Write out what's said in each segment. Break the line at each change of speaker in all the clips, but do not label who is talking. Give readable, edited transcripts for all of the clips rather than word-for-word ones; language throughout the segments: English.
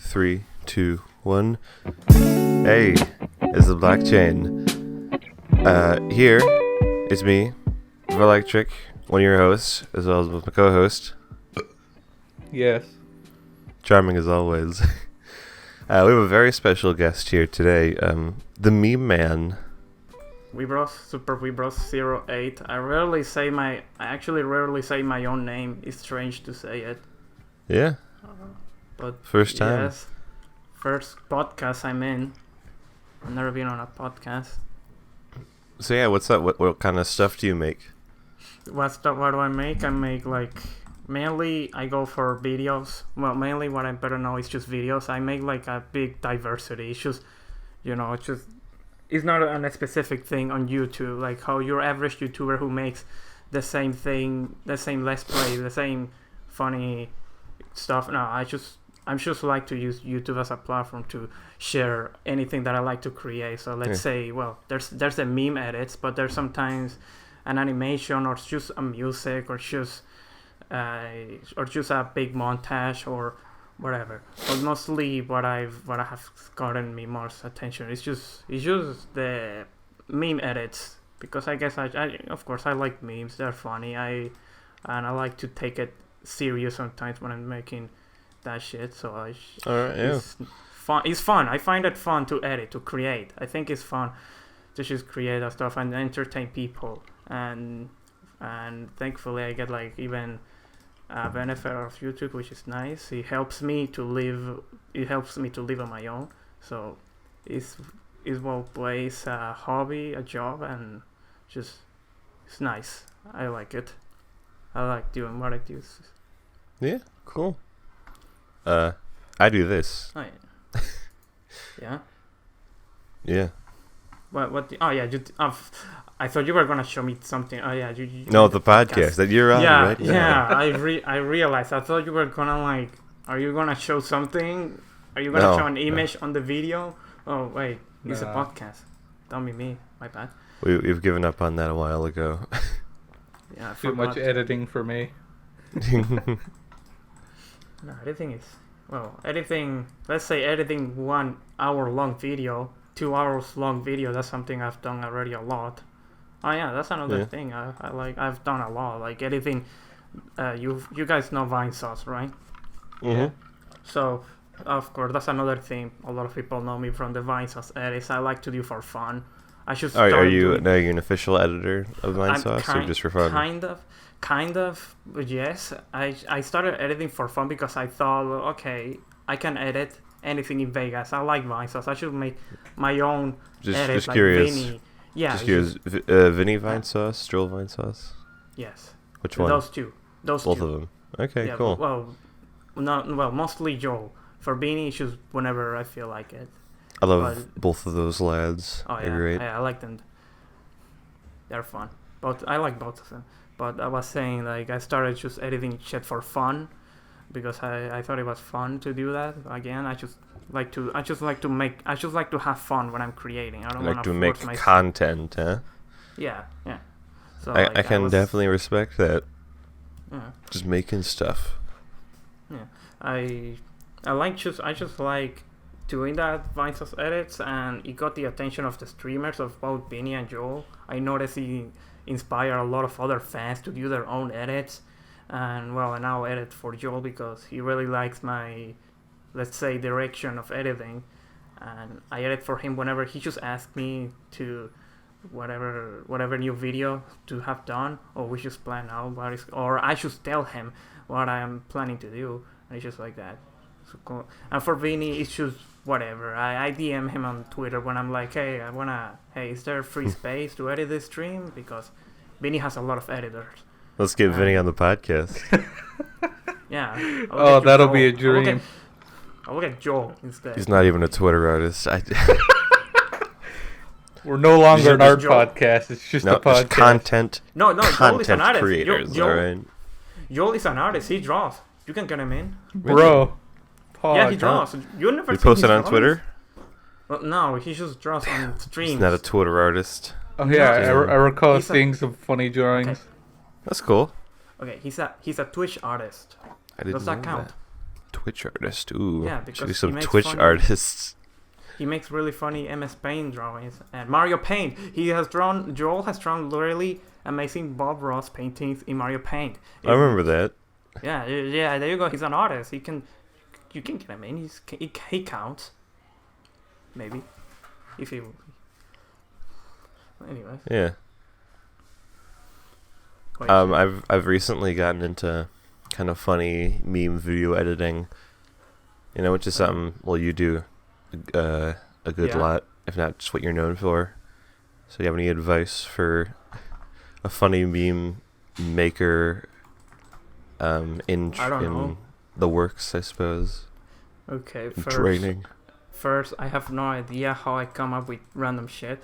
3, 2, 1. Hey, it's the Black Chain. Here is me, Electric, one of your hosts, as well as with my co-host.
Yes.
Charming as always. We have a very special guest here today, the Meme Man.
WiiBro, SuperWiiBro 08. I actually rarely say my own name. It's strange to say it.
Yeah.
But
First time.
Yes. First podcast I'm in. I've never been on a podcast.
So yeah, what's up? What kind of stuff do you make?
What do I make? I make mainly I go for videos. Well, mainly what I better know is just videos. I make a big diversity. It's just, it's not a specific thing on YouTube, like how your average YouTuber who makes the same thing, the same let's play, the same funny stuff. No, I'm just like to use YouTube as a platform to share anything that I like to create. So let's say, well, there's a meme edits, but there's sometimes an animation or just a music or just a big montage or whatever. But mostly what I have gotten me most attention is just the meme edits, because I guess I of course I like memes. They're funny. And I like to take it serious sometimes when I'm making that shit. So it's fun. It's fun. I find it fun to edit, to create. I think it's fun to just create that stuff and entertain people. And thankfully I get even benefit of YouTube, which is nice. It helps me to live on my own. So it's both ways, a hobby, a job, and just it's nice. I like it. I like doing what I do.
Yeah, cool. I do this.
Oh, yeah. Yeah.
Yeah.
What? Oh yeah. I thought you were gonna show me something. Oh yeah.
No, the podcast that you're on right now.
Yeah. I realized. I thought you were gonna Are you gonna show something? Are you gonna show an image on the video? Oh wait, it's a podcast. Don't be me. My bad.
We've given up on that a while ago.
Yeah.
Too much editing for me.
No, editing. Let's say editing 1 hour long video, 2 hours long video. That's something I've done already a lot. Oh yeah, that's another thing I've done a lot, like editing. You guys know Vine Sauce, right?
Mm-hmm.
So of course that's another thing. A lot of people know me from the Vine Sauce edits. I like to do for fun.
Are you an official editor of Vine Sauce, or just for fun?
Kind of, yes. I started editing for fun because I thought, okay, I can edit anything in Vegas. I like Vine Sauce. I should make my own edit.
Just curious.
Vinny. Yeah.
Just curious. Vinny Vine Sauce, Stroll Vine Sauce.
Yes.
Which one?
Those two.
Both of them. Okay, yeah, cool.
Mostly Joel. For Beanie, it's just whenever I feel like it.
I love both of those lads.
Oh,
They're great.
I like them. They're fun. I like both of them. But I was saying, I started just editing shit for fun because I thought it was fun to do that. Again, I just like to have fun when I'm creating. I don't want to
make content, huh?
Yeah. So
I can definitely respect that.
Yeah.
Just making stuff.
Yeah. I just like doing that Vine Sauce edits, and it got the attention of the streamers of both Benny and Joel. I noticed he inspired a lot of other fans to do their own edits, and I now edit for Joel because he really likes my, let's say, direction of editing, and I edit for him whenever he just asks me to whatever new video to have done, or we just plan out or I should tell him what I am planning to do, and it's just like that. So cool. And for Vinny, it's just whatever. I DM him on Twitter when I'm like, hey, is there free space to edit this stream? Because Vinny has a lot of editors.
Let's get Vinny on the podcast.
Yeah.
That'll be a dream.
I'll get Joel instead.
He's not even a Twitter artist.
We're no longer an art podcast. It's just a podcast.
Just content.
No, Joel is an artist.
Creators, all right?
Joel is an artist. He draws. You can get him in.
Bro.
Yeah, he draws. You never.
You post it on Twitter?
Well, no, he just draws on streams.
He's not a Twitter artist.
Oh yeah, I recall seeing some funny drawings.
Okay.
That's cool.
Okay, he's a Twitch artist.
I didn't
Does that count?
Twitch artist. Ooh.
Yeah,
Should
because
do some
he makes
Twitch
funny,
artists.
He makes really funny MS Paint drawings. And Mario Paint. Joel has drawn literally amazing Bob Ross paintings in Mario Paint.
I remember that.
Yeah, there you go. He's an artist. You can get him in. He counts. Maybe. If he... Anyways.
Yeah. I've recently gotten into kind of funny meme video editing, which is something you do a good lot, if not just what you're known for. So do you have any advice for a funny meme maker in the works, I suppose?
Okay,
training.
First, I have no idea how I come up with random shit,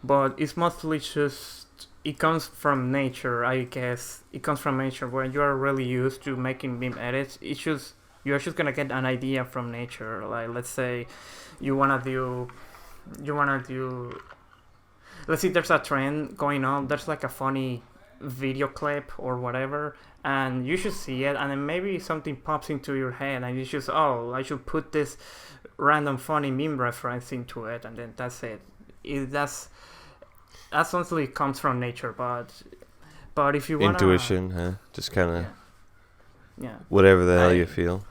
but it's mostly just... It comes from nature, I guess. It comes from nature. When you are really used to making meme edits, you're just gonna get an idea from nature. Like, let's say you wanna do. Let's see, there's a trend going on. There's like a funny video clip or whatever, and you should see it, and then maybe something pops into your head, and you just, I should put this random funny meme reference into it, and then that's it. That honestly comes from nature, but if you want
intuition, huh? Just kind of
yeah,
whatever the hell you feel.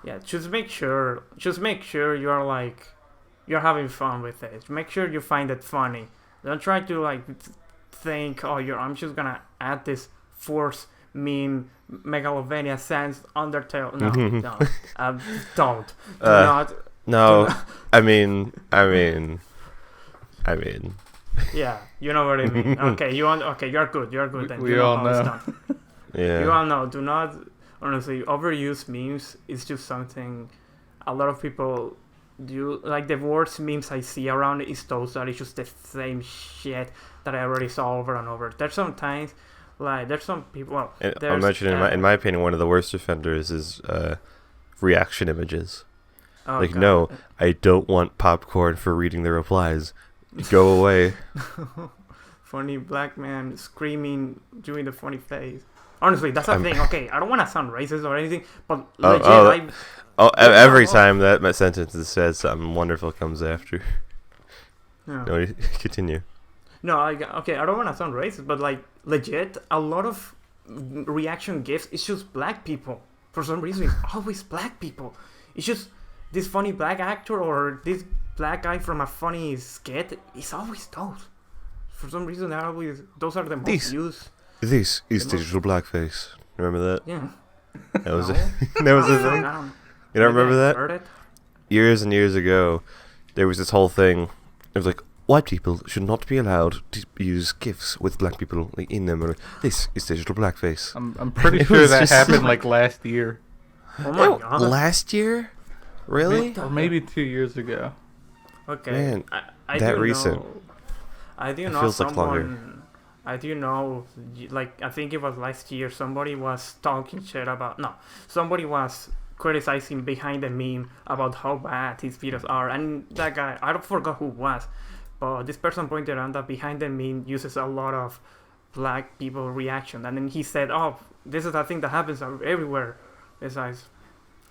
Yeah, just make sure you're having fun with it. Make sure you find it funny. Don't try to think, I'm just gonna add this force meme Megalovania Sans Undertale. No, don't. Do not.
No,
do not.
I mean.
Yeah, you know what I mean. Okay, you're good then.
We all know.
Yeah.
You all know. Do not, honestly, overuse memes. It's just something a lot of people do. Like, the worst memes I see around is those that is just the same shit that I already saw over and over. There's some people... Well,
I'll mention, in my opinion, one of the worst offenders is reaction images.
Oh, God.
No, I don't want popcorn for reading the replies. Go away.
Funny black man screaming, doing the funny face. Honestly, that's the thing. Okay, I don't want to sound racist or anything, but legit,
every time that my sentence is said, something wonderful comes after.
Yeah.
No, continue.
No, I don't want to sound racist, but legit, a lot of reaction gifs, it's just black people. For some reason, it's always black people. It's just this funny black actor or this black guy from a funny skit. It's always those. For some reason, those are the most used.
This is digital blackface. Remember that?
Yeah.
That was that was the thing. You don't remember that?
Heard it?
Years and years ago, there was this whole thing. It was like, white people should not be allowed to use GIFs with black people in them. This is digital blackface.
I'm pretty sure that happened last year.
Oh my God.
Last year? Really?
Or maybe 2 years ago.
Okay.
Man,
I
that
do
recent.
Know, I do know
feels
someone.
like longer.
I do know, I think it was last year. Somebody was talking shit about. No, somebody was criticizing behind the meme about how bad his videos are, and that guy, I don't forget who it was, but this person pointed out that behind the meme uses a lot of black people reaction, and then he said, this is a thing that happens everywhere. Besides,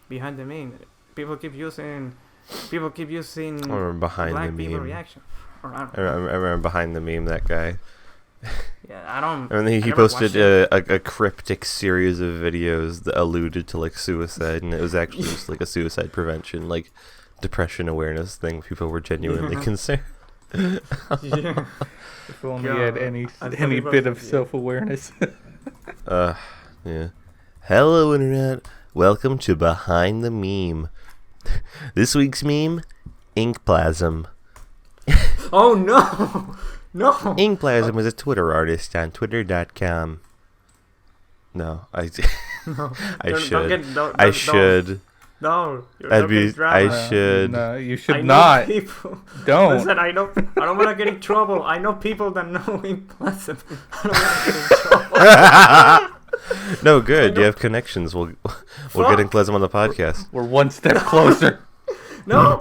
behind the meme, people keep using
behind
black
the
people
meme
reaction.
I remember behind the meme, that guy.
Yeah, I don't.
And then he posted a cryptic series of videos that alluded to suicide, and it was actually just a suicide prevention, depression awareness thing. People were genuinely concerned.
Yeah. If only he had any bit of self-awareness.
Yeah. Hello, internet. Welcome to Behind the Meme. This week's meme, Inkplasm.
Oh no! No!
Inkplasm is a Twitter artist on twitter.com. No, I should. I should.
No,
I should.
No, you should not. Don't.
Listen, I don't want to get in trouble. I know people that know Inkplasm. I don't want to get in trouble.
No, good. You have connections. We'll get Inkplasm on the podcast.
We're one step closer.
No.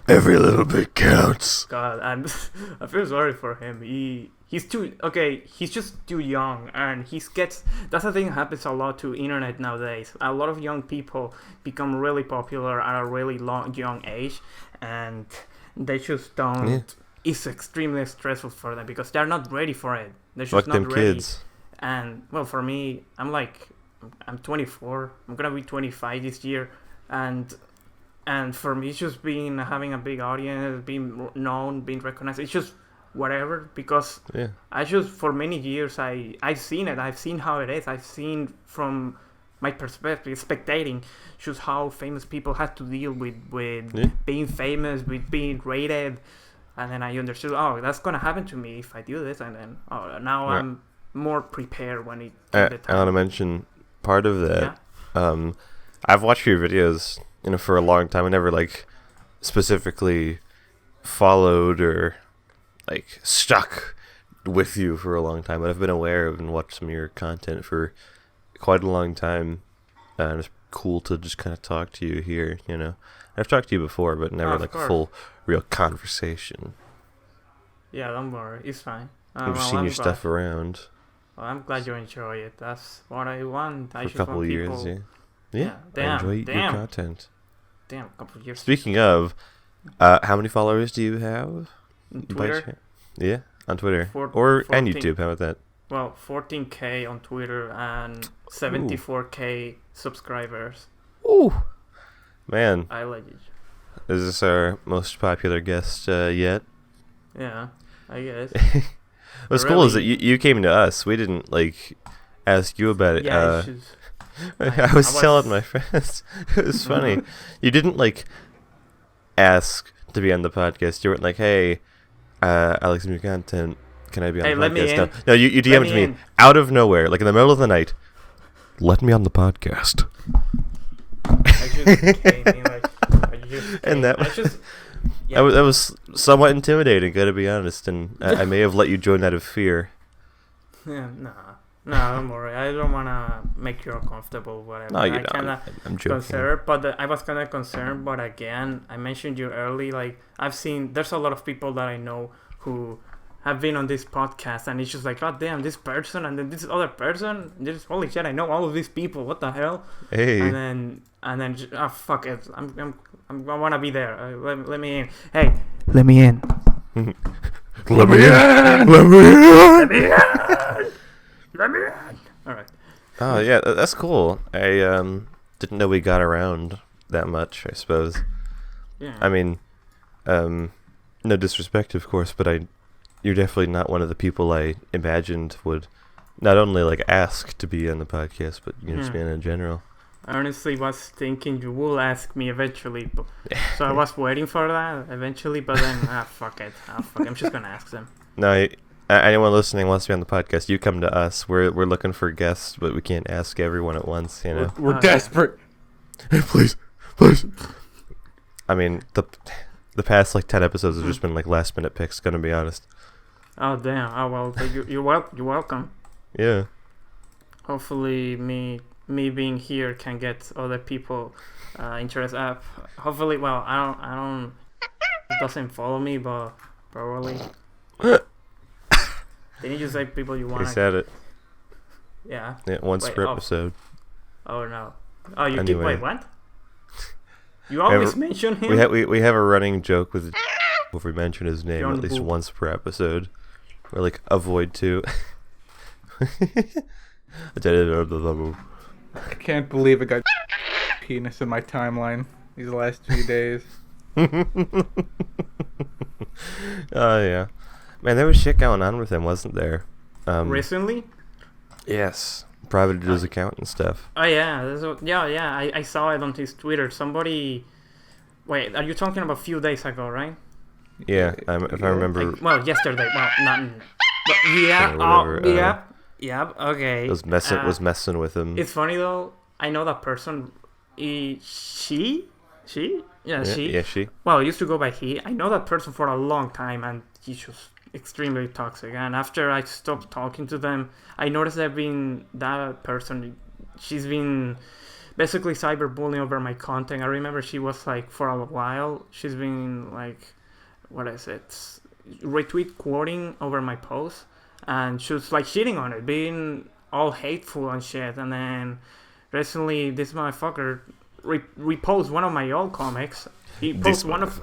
Every little bit counts.
God, and I feel sorry for him. He he's too okay. He's just too young, and that's the thing that happens a lot to internet nowadays. A lot of young people become really popular at a really young age, and they just don't.
Yeah.
It's extremely stressful for them because they're not ready for it. They're just
Fuck
not
them
ready.
kids.
And well, for me, I'm 24. I'm gonna be 25 this year, and for me, it's just having a big audience, being known, being recognized. It's just whatever because
Yeah.
for many years I've seen it. I've seen how it is. I've seen from my perspective, spectating, just how famous people had to deal with being famous, with being rated, and then I understood. Oh, that's gonna happen to me if I do this, and then now
Right.
I'm more prepared when it.
I want to mention part of that.
Yeah.
I've watched your videos, for a long time. I never specifically followed or stuck with you for a long time, but I've been aware of and watched some of your content for quite a long time, and it's cool to just kind of talk to you here. I've talked to you before, but never
Of
a
course.
full, real conversation.
Yeah, don't worry, it's fine.
I've just seen your stuff around
Well, I'm glad you enjoy it. That's what I want. I
for a
just
couple
want
of years.
people.
Yeah. I enjoy your content.
Damn, a couple of years.
Speaking of, how many followers do you have?
On
By
Twitter.
chance? Yeah, on Twitter and
14.
YouTube. How about that?
Well, 14K on Twitter and 74K subscribers.
Ooh, man,
I like it.
is this our most popular guest yet?
Yeah, I guess.
What's cool is that you came to us. We didn't ask you about it.
Yeah, it's just,
I was telling my friends. It was funny. You didn't ask to be on the podcast. You weren't like, "Hey, I like some new content. Can I be on the
let me
podcast?"
in.
No, you DM'd me
in.
out of nowhere, in the middle of the night. Let me on the podcast.
I just came in
And that
I just. Yeah.
that was somewhat intimidating. Gotta be honest, and I may have let you join out of fear.
Yeah, no, don't worry. I don't wanna make you uncomfortable, whatever.
No, you
I
don't. I'm joking.
concerned, but I was kind of concerned. But again, I mentioned you early. I've seen there's a lot of people that I know who have been on this podcast, and it's just God damn, this person, and then this other person. Just holy shit, I know all of these people. What the hell?
Hey.
And then fuck it. I wanna be there. Let me in. Hey, let me in.
Let me in. Let me in.
Let me in. Let me in. All right.
Oh yeah, that's cool. I didn't know we got around that much. I suppose.
Yeah.
I mean, no disrespect, of course, but you're definitely not one of the people I imagined would not only ask to be on the podcast, but just be in general.
I honestly was thinking you will ask me eventually, so I was waiting for that eventually, but then fuck it. I'm just gonna ask them.
No, anyone listening wants to be on the podcast, you come to us. We're looking for guests, but we can't ask everyone at once.
We're desperate.
Please. I mean, the past 10 episodes have just been last minute picks. Gonna be honest.
Oh damn! Oh well, you're welcome.
Yeah.
Hopefully, me being here can get other people interested. Hopefully, well, I don't. It doesn't follow me, but probably. Didn't you say people you want?
He said it.
Yeah.
Yeah, once per episode.
Oh no! Oh, you
Anyway.
wait, what? You always mention him.
We have a running joke with if we mention his name
John
at least
Boop.
once per episode. We're avoid to.
I can't believe I got penis in my timeline these last few days.
Oh yeah, man, there was shit going on with him, wasn't there?
Recently?
Yes, privated his account and stuff.
Oh yeah, I saw it on his Twitter. Somebody, wait, are you talking about a few days ago, right?
Yeah, if I remember.
Well, yesterday. Well, not. But yeah.
whatever,
Yep. Okay.
was messing with him.
It's funny though. I know that person. She. Yeah, she.
Yeah, she.
Well, I used to go by he. I know that person for a long time, and he's just extremely toxic. And after I stopped talking to them, I noticed that person. She's been basically cyberbullying over my content. I remember she was for a while. She's been retweet quoting over my posts, and she was like shitting on it, being all hateful and shit. And then recently, this motherfucker reposted one of my old comics. He posted one of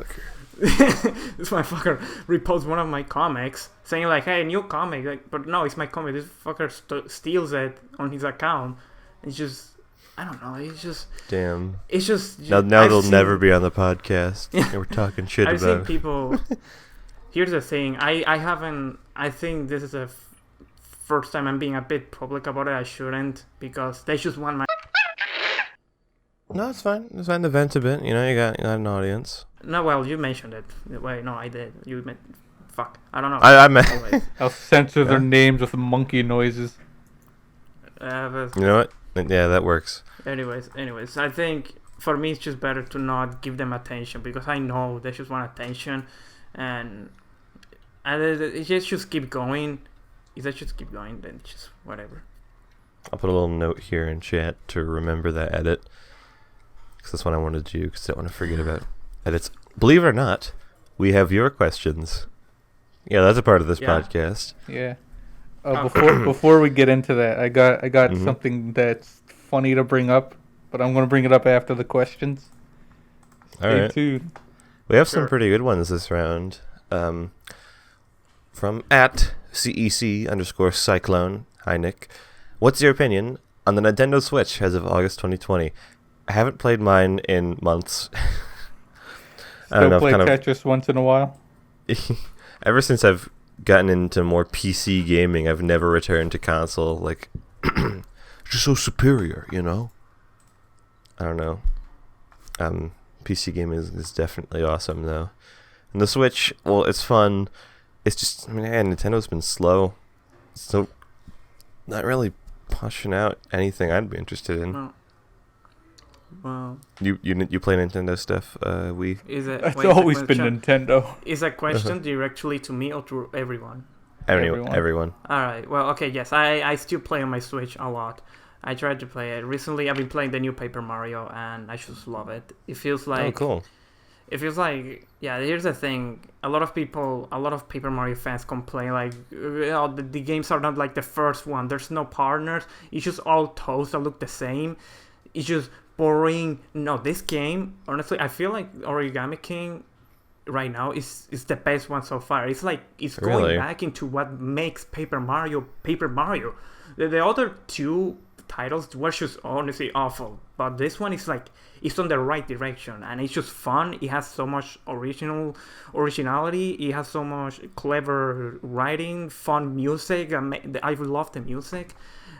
this motherfucker reposts one of my comics, saying like, "Hey, new comic," like, but no, it's my comic. This fucker steals it on his account. It's just, I don't know. It's just
damn.
It's just
now they'll never be on the podcast. We're talking shit
I've
about.
seen people. Here's the thing. I haven't. I think this is the first time I'm being a bit public about it. I shouldn't, because they just want my.
No, it's fine. It's fine to vent a bit. You know, you got an audience.
No, well, you mentioned it. Wait, no, I did. You meant. Fuck. I don't know.
I meant.
I'll censor their names with monkey noises.
But
you know what? Yeah, that works.
Anyways, I think for me it's just better to not give them attention, because I know they just want attention, and it just keep going. If they just keep going, then just whatever.
I'll put a little note here in chat to remember that edit, because that's what I wanted to do, because I don't want to forget about edits. Believe it or not, we have your questions. Yeah, that's a part of this podcast.
Yeah. Before we get into that, I got something that's funny to bring up, but I'm going to bring it up after the questions.
Stay
tuned.
We have some pretty good ones this round. From @CEC_Cyclone. Hi, Nick. What's your opinion on the Nintendo Switch as of August 2020? I haven't played mine in months.
I don't know. Play Tetris once in a while.
Ever since I've gotten into more PC gaming, I've never returned to console. Like, it's just so superior, you know? I don't know. PC gaming is definitely awesome, though. And the Switch, well, it's fun. It's just, I mean, yeah, Nintendo's been slow. So, not really pushing out anything I'd be interested in.
Well,
you play Nintendo stuff, Wii?
It's always been Nintendo.
Is that question directly to me or to everyone?
Everyone.
Alright, well, okay, yes, I still play on my Switch a lot. I tried to play it. Recently, I've been playing the new Paper Mario, and I just love it. It feels like...
Oh, cool.
It feels like... Yeah, here's the thing. A lot of Paper Mario fans complain, like, the games are not like the first one. There's no partners. It's just all toes that look the same. It's just boring. No, this game, honestly, I feel like Origami King right now is the best one so far. It's like it's going back into what makes Paper Mario. The other two titles were just honestly awful, but this one is like it's on the right direction, and it's just fun. It has so much originality. It has so much clever writing, fun music. I love the music.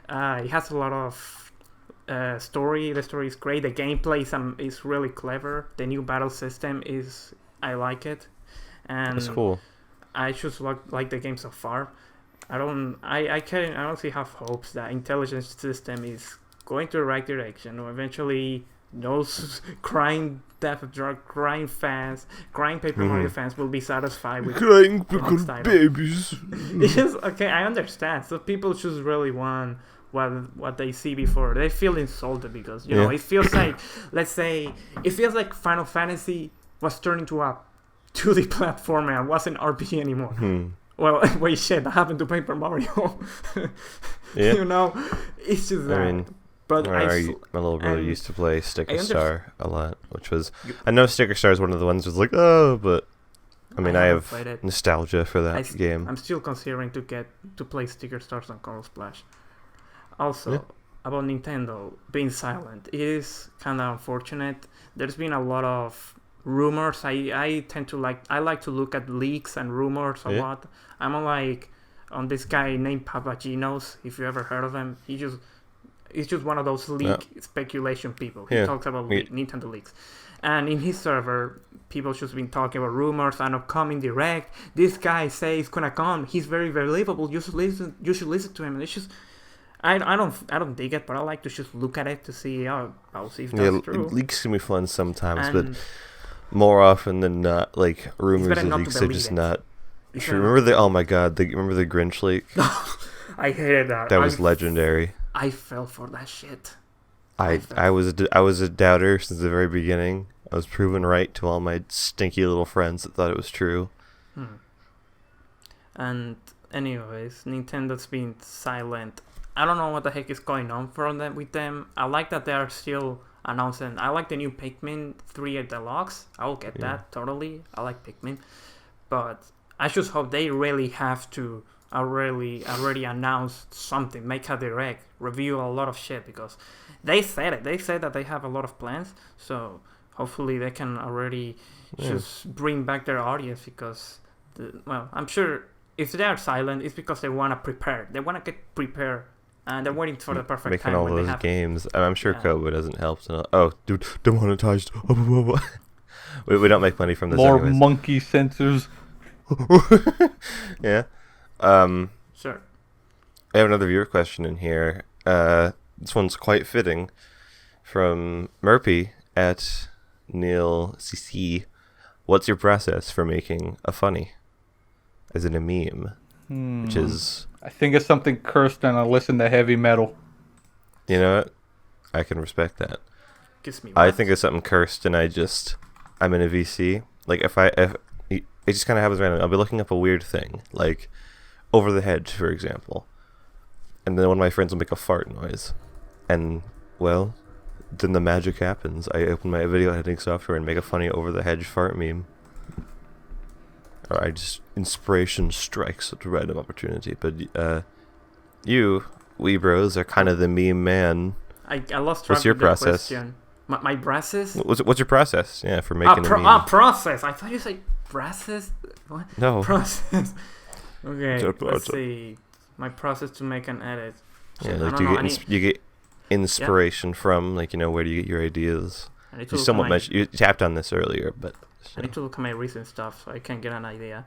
It has a lot of story. The story is great. The gameplay is really clever. The new battle system I like it, and
that's cool.
I just like the game so far. I don't see half hopes that intelligence system is going to the right direction, or eventually those crying Paper Mario fans will be satisfied with
crying because babies.
Yes, okay, I understand. So people just really want what they see before. They feel insulted because it feels like, let's say, it feels like Final Fantasy was turned into a 2D platformer and wasn't RPG anymore. Well, wait, shit, that happened to Paper Mario.
Yeah.
It's just that.
I mean,
but
my little brother used to play Sticker Star a lot, which was... I know Sticker Star is one of the ones that was like, but... I mean, I have nostalgia for that game.
I'm still considering to play Sticker Stars on Color Splash. Also, about Nintendo being silent, it is kind of unfortunate. There's been a lot of rumors. I like to look at leaks and rumors a lot. I'm on this guy named Papaginos, if you ever heard of him. He's just one of those speculation people. He talks about Nintendo leaks. And in his server, people just been talking about rumors and upcoming direct. This guy says it's gonna come. He's very believable. You should listen to him. And it's just I don't dig it, but I like to just look at it to see if that's true.
Leaks can be fun sometimes, but more often than not, like rumors and leaks are just not true. Remember the Grinch leak?
I hated that.
That was legendary.
I fell for that shit.
I was a doubter since the very beginning. I was proven right to all my stinky little friends that thought it was true.
And anyways, Nintendo's been silent. I don't know what the heck is going on with them. I like that they are still announcing. I like the new Pikmin 3 Deluxe. I'll get that totally. I like Pikmin, but I just hope they really have to already announce something, make a direct, review a lot of shit, because they said it. They said that they have a lot of plans. So hopefully they can already just bring back their audience, because I'm sure if they are silent, it's because they want to prepare. They want to get prepared. And they're waiting for the perfect
making
time.
all
when
those
they have
games. I'm sure Kobo doesn't help. So oh, dude, demonetized. we don't make money from this.
More
anyways.
monkey sensors.
Yeah.
Sure.
I have another viewer question in here. This one's quite fitting. From Murphy at Neil CC. What's your process for making a funny? As in a meme. Which is...
I think it's something cursed and I listen to heavy metal.
You know what? I can respect that.
Gives me
I think it's something cursed and I'm in a VC. Like if it just kind of happens randomly. I'll be looking up a weird thing. Like over the hedge, for example. And then one of my friends will make a fart noise. And, well, then the magic happens. I open my video editing software and make a funny over the hedge fart meme. Or inspiration strikes at a random opportunity. But you, WiiBros, are kind of the meme man.
I lost track
What's your
of the
process?
question. My process?
What's your process? Yeah, for making a meme.
Process. I thought you said process. What?
No.
Process. Okay, let's see. My process to make an edit.
Yeah, like you get inspiration from, like, where do you get your ideas? You tapped on this earlier, but...
I need to look at my recent stuff so I can get an idea.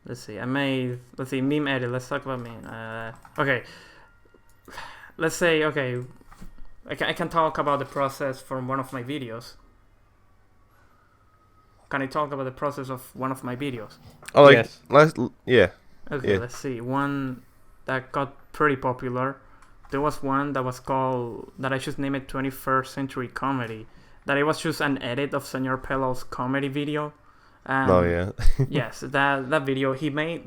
Let's see. Meme edit. Let's talk about meme. Okay. Let's say, I can talk about the process from one of my videos. Can I talk about the process of one of my videos?
Oh,
yes.
Let's see. One that got pretty popular. There was one that was called, that I just named it 21st Century Comedy. That it was just an edit of Senor Pelo's comedy video. Yes, that video,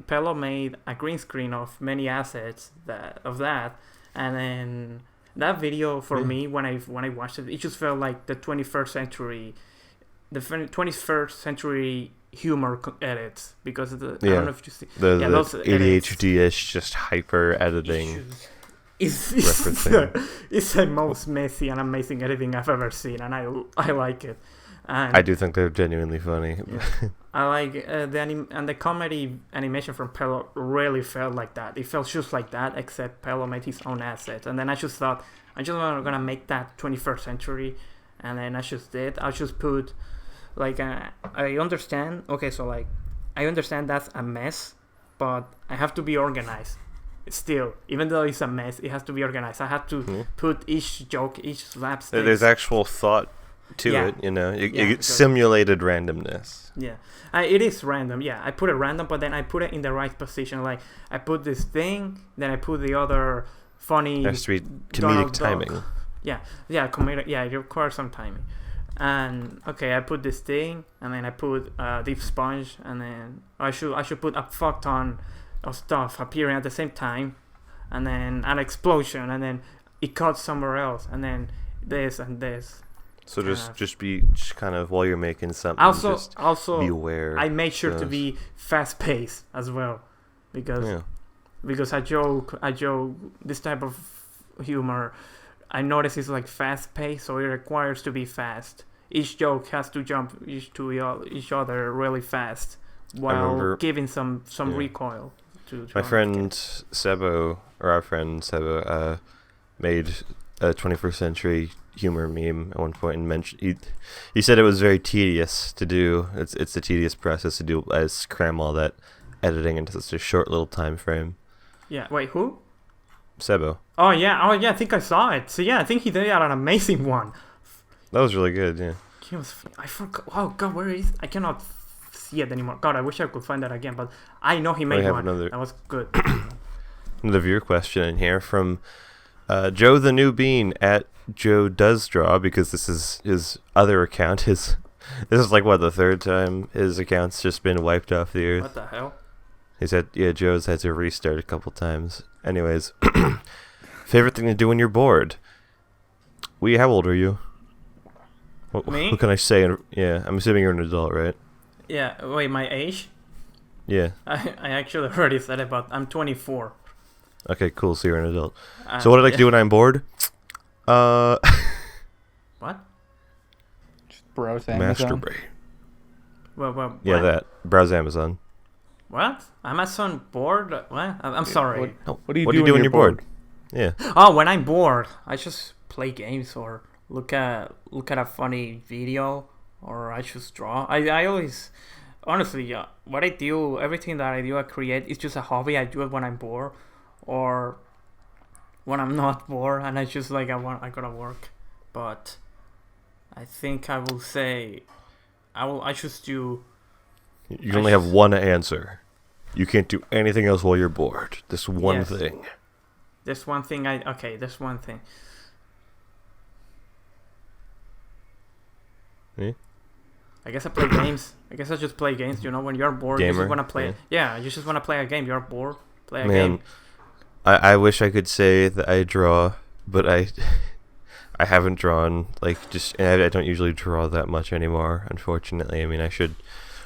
Pelo made a green screen of many assets of that. And then that video for me, when I watched it, it just felt like the 21st century humor edits, because I don't know if you see
those ADHD-ish just hyper editing.
It's the most messy and amazing editing I've ever seen, and I like it. And
I do think they're genuinely funny.
Yeah. I like the comedy animation from Pelo really felt like that. It felt just like that, except Pelo made his own assets. And then I just thought, I'm just gonna make that 21st century, and then I just did. I just put, like, I understand. Okay, so like, I understand that's a mess, but I have to be organized. Still, even though it's a mess, it has to be organized. I had to put each joke, each slapstick.
There's actual thought to it, You get simulated randomness.
Yeah, it is random. Yeah, I put it random, but then I put it in the right position. Like, I put this thing, then I put the other funny.
There has to be comedic timing.
Yeah, comedic. Yeah, it requires some timing. And I put this thing, and then I put deep sponge, and then I should put a fuck ton of stuff appearing at the same time, and then an explosion, and then it cuts somewhere else, and then this and this.
So just kind of while you're making something.
Also,
be aware.
I made sure to be fast paced as well, because a joke, this type of humor, I notice is like fast paced, so it requires to be fast. Each joke has to jump to each other really fast, while giving some recoil.
My friend Sebo, or our friend Sebo, made a 21st century humor meme at one point and mentioned he said it was very tedious to do. It's a tedious process to do, as cram all that editing into such a short little time frame. Yeah.
Wait, who?
Sebo.
Oh yeah. I think I saw it. So yeah, I think he did an amazing one.
That was really good. Yeah.
I forgot. Oh god, where is? I cannot see it anymore. God, I wish I could find that again, but I know he made one. That was good.
Another viewer question in here from Joe the New Bean at Joe Does Draw, because this is his other account. This is like the third time his account's just been wiped off the earth.
What the hell?
He said, yeah, Joe's had to restart a couple times. Anyways, favorite thing to do when you're bored? How old are you?
Me?
What can I say? Yeah, I'm assuming you're an adult, right?
Yeah, wait, my age?
Yeah.
I actually already said it, but I'm 24.
Okay, cool. So you're an adult. So what do I like to do when I'm bored?
What?
Just browse Amazon.
Masturbate.
Well,
Yeah,
what?
that. Browse Amazon.
What? Amazon bored? What? I'm sorry.
What do you
What
do
do when
you're
you're bored? Yeah.
Oh, when I'm bored, I just play games or look at a funny video, or I just draw. I always, honestly, what I do, everything that I do, I create, is just a hobby. I do it when I'm bored, or when I'm not bored, and I just like I gotta work. But I think I will say, I just do.
You only have one answer. You can't do anything else while you're bored. This one thing.
This one thing this one thing.
Eh?
I guess I play games. I guess I just play games. You know, when you're bored, you
Gamer,
just want to play.
yeah.
You just want to play a game. You're bored, play a
Man,
game.
I wish I could say that I draw, but I haven't drawn, like, just, and I don't usually draw that much anymore, unfortunately. I mean, I should,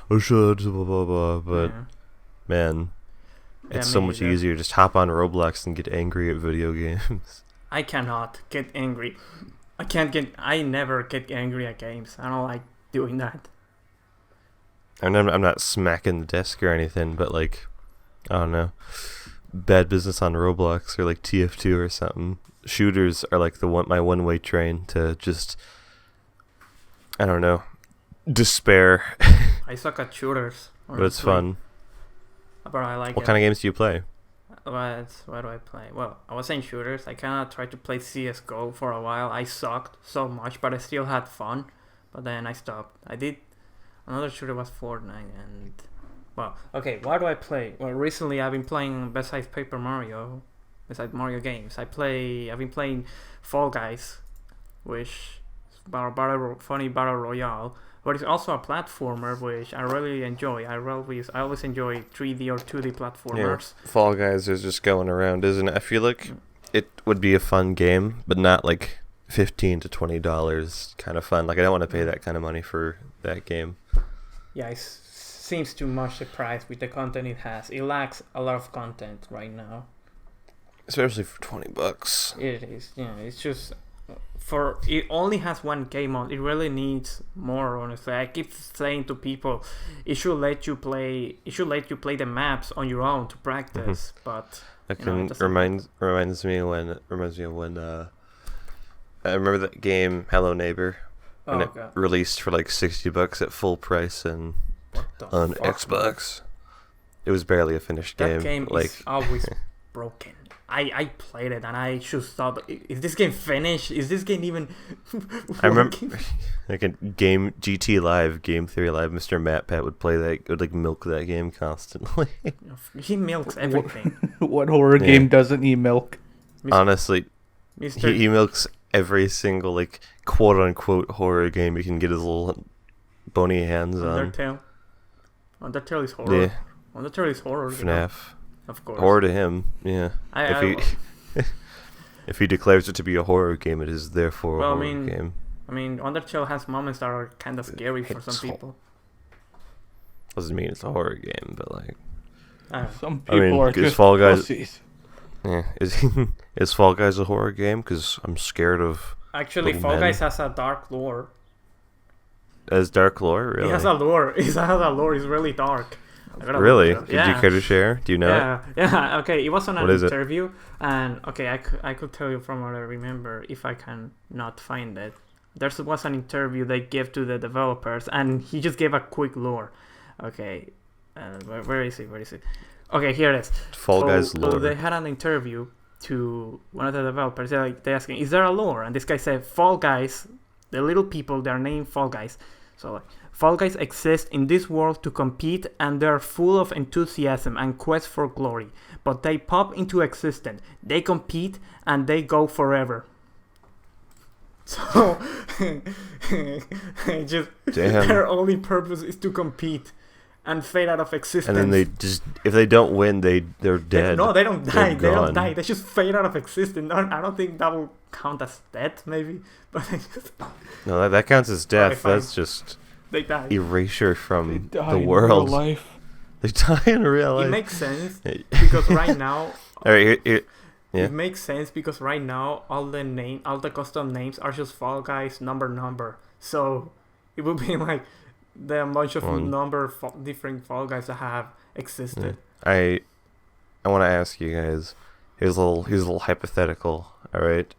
blah, blah, blah, but, man, it's so much easier. Just hop on Roblox and get angry at video games.
I cannot get angry. I never get angry at games. I don't like doing that.
And I'm not smacking the desk or anything, but, like, I don't know. Bad business on Roblox or, like, TF2 or something. Shooters are, like, my one-way train to just, I don't know, despair.
I suck at shooters.
But it's fun.
But I like
What kind of games do you play?
What do I play? Well, I was saying shooters. I kind of tried to play CSGO for a while. I sucked so much, but I still had fun. But then I stopped. I did. Another shooter was Fortnite, and well, okay. What do I play? Well, recently I've been playing besides Mario games. I've been playing Fall Guys, which is funny battle royale. But it's also a platformer, which I really enjoy. I always enjoy 3D or 2D platformers.
Yeah, Fall Guys is just going around, isn't it? I feel like it would be a fun game, but not like $15 to $20 kind of fun. Like, I don't want to pay that kind of money for that game.
Yeah, it seems too much the price with the content it has. It lacks a lot of content right now.
Especially for $20.
It is. Yeah, it's just it only has one game mode. It really needs more, honestly. I keep saying to people, it should let you play the maps on your own to practice. But
it reminds me of when I remember that game Hello Neighbor, when it released for like $60 at full price and on Xbox. It was barely a finished game.
That game is always broken. I played it and I just thought, is this game finished? Is this game even
I remember like a game GT Live, Game Theory Live, Mr. MatPat would play that, would like milk that game constantly.
He milks everything.
What horror game doesn't he milk?
Honestly, he milks every single like quote unquote horror game he can get his little bony hands on.
Undertale is horror.
Yeah.
Undertale is horror.
FNAF.
Of course.
Horror to him, yeah. If he declares it to be a horror game, it is therefore a horror game.
I mean, Undertale has moments that are kind of scary for some people.
Doesn't mean it's a horror game, but like
some people are just
Fall Guys.
pussies.
Yeah, is Fall Guys a horror game? Because I'm scared of.
Actually, Fall Guys has a dark lore.
As dark lore, really?
It has a lore. It has a lore. It's really dark.
Really? Did you care to share? Do you know it?
Yeah. Okay, it was on an
What is
interview, and okay, I could tell you from what I remember if I can not find it. There was an interview they gave to the developers, and he just gave a quick lore. Okay, where is it? Okay, here it is.
Fall Guys lore.
So they had an interview to one of the developers. They asking, "Is there a lore?" And this guy said, "Fall Guys, the little people, they're named Fall Guys. So like, Fall Guys exist in this world to compete, and they're full of enthusiasm and quest for glory. But they pop into existence. They compete, and they go forever." So, their only purpose is to compete. and fade out of existence.
And then they just, if they don't win, they're dead.
No, they don't die.
They're
They don't
gone.
die. They just fade out of existence. I don't think that will count as death, maybe. But they just
No, that counts as death.
fine.
That's just
they die.
erasure
They
from
die
the
in
world.
real life.
They die in real life.
It makes sense because right now
All right, yeah.
it makes sense because right now all the custom names are just Fall Guys number. So it would be like the bunch of different Fall Guys that have existed.
I want to ask you guys. Here's a little hypothetical. All right.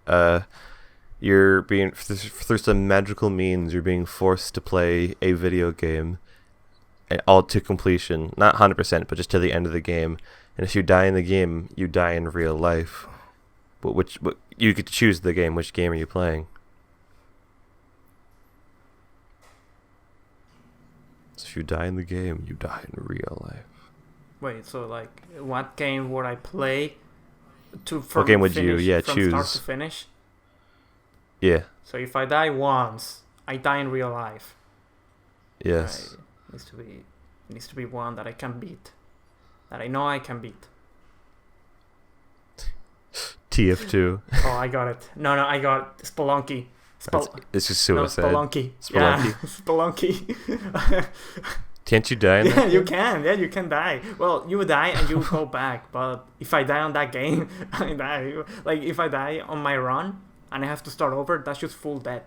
You're being through some magical means. You're being forced to play a video game, all to completion. Not 100%, but just to the end of the game. And if you die in the game, you die in real life. But you get to choose the game. Which game are you playing? So if you die in the game, you die in real life.
Wait, so like, what game would I play?
What game would you
from
choose?
start to finish?
Yeah.
So if I die once, I die in real life.
Yes.
Right. Needs to be one that I can beat. That I know I can beat.
TF2.
Oh, I got it. No, I got Spelunky.
It's just suicide.
No, Spelunky.
Spelunky.
Yeah, Spelunky.
Can't you die in that?
Yeah, you can. Yeah, you can die. Well, you die and you go back. But if I die on that game, I die. Like, if I die on my run and I have to start over, that's just full death.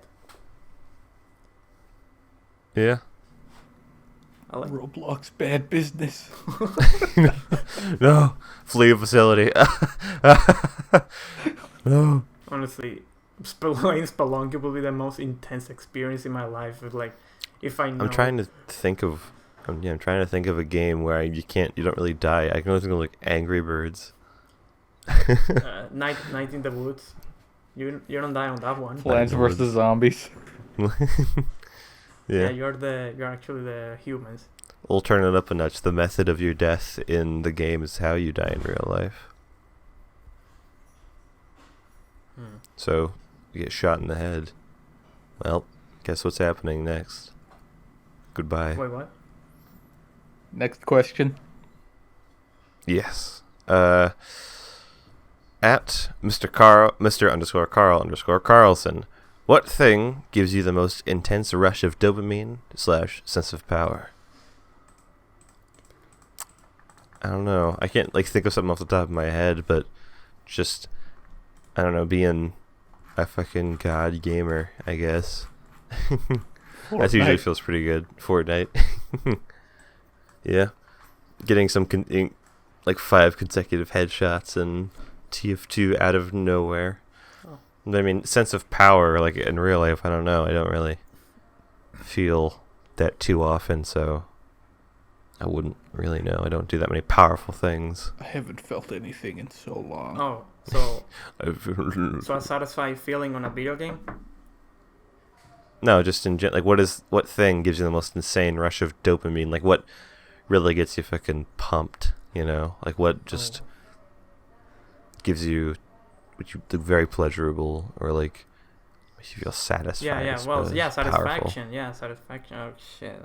Yeah.
Roblox bad business.
No. Flee a facility. No.
Honestly, playing Spelunky will be the most intense experience in my life. With like, if I know.
I'm trying to think of a game where you don't really die. I can only think of like Angry Birds.
Night in the Woods. You don't die on that one.
Plants vs Zombies.
Yeah.
You're actually the humans.
We'll turn it up a notch. The method of your death in the game is how you die in real life. So, you get shot in the head. Well, guess what's happening next? Goodbye.
Wait, what?
Next question.
Yes. At Mr. Carlson, what thing gives you the most intense rush of dopamine / sense of power? I don't know. I can't think of something off the top of my head, but just, I don't know, being a fucking god gamer, I guess. That usually feels pretty good. Fortnite. Yeah. Getting some 5 consecutive headshots and TF2 out of nowhere.
Oh.
I mean, sense of power, like in real life, I don't know. I don't really feel that too often, so I wouldn't really know. I don't do that many powerful things.
I haven't felt anything in so long.
Oh, so a satisfying feeling on a video game?
No, just in what thing gives you the most insane rush of dopamine? Like, what really gets you fucking pumped? You know, like what just gives you, very pleasurable, or like makes you feel satisfied.
Satisfaction.
Powerful.
Yeah, satisfaction. Oh shit,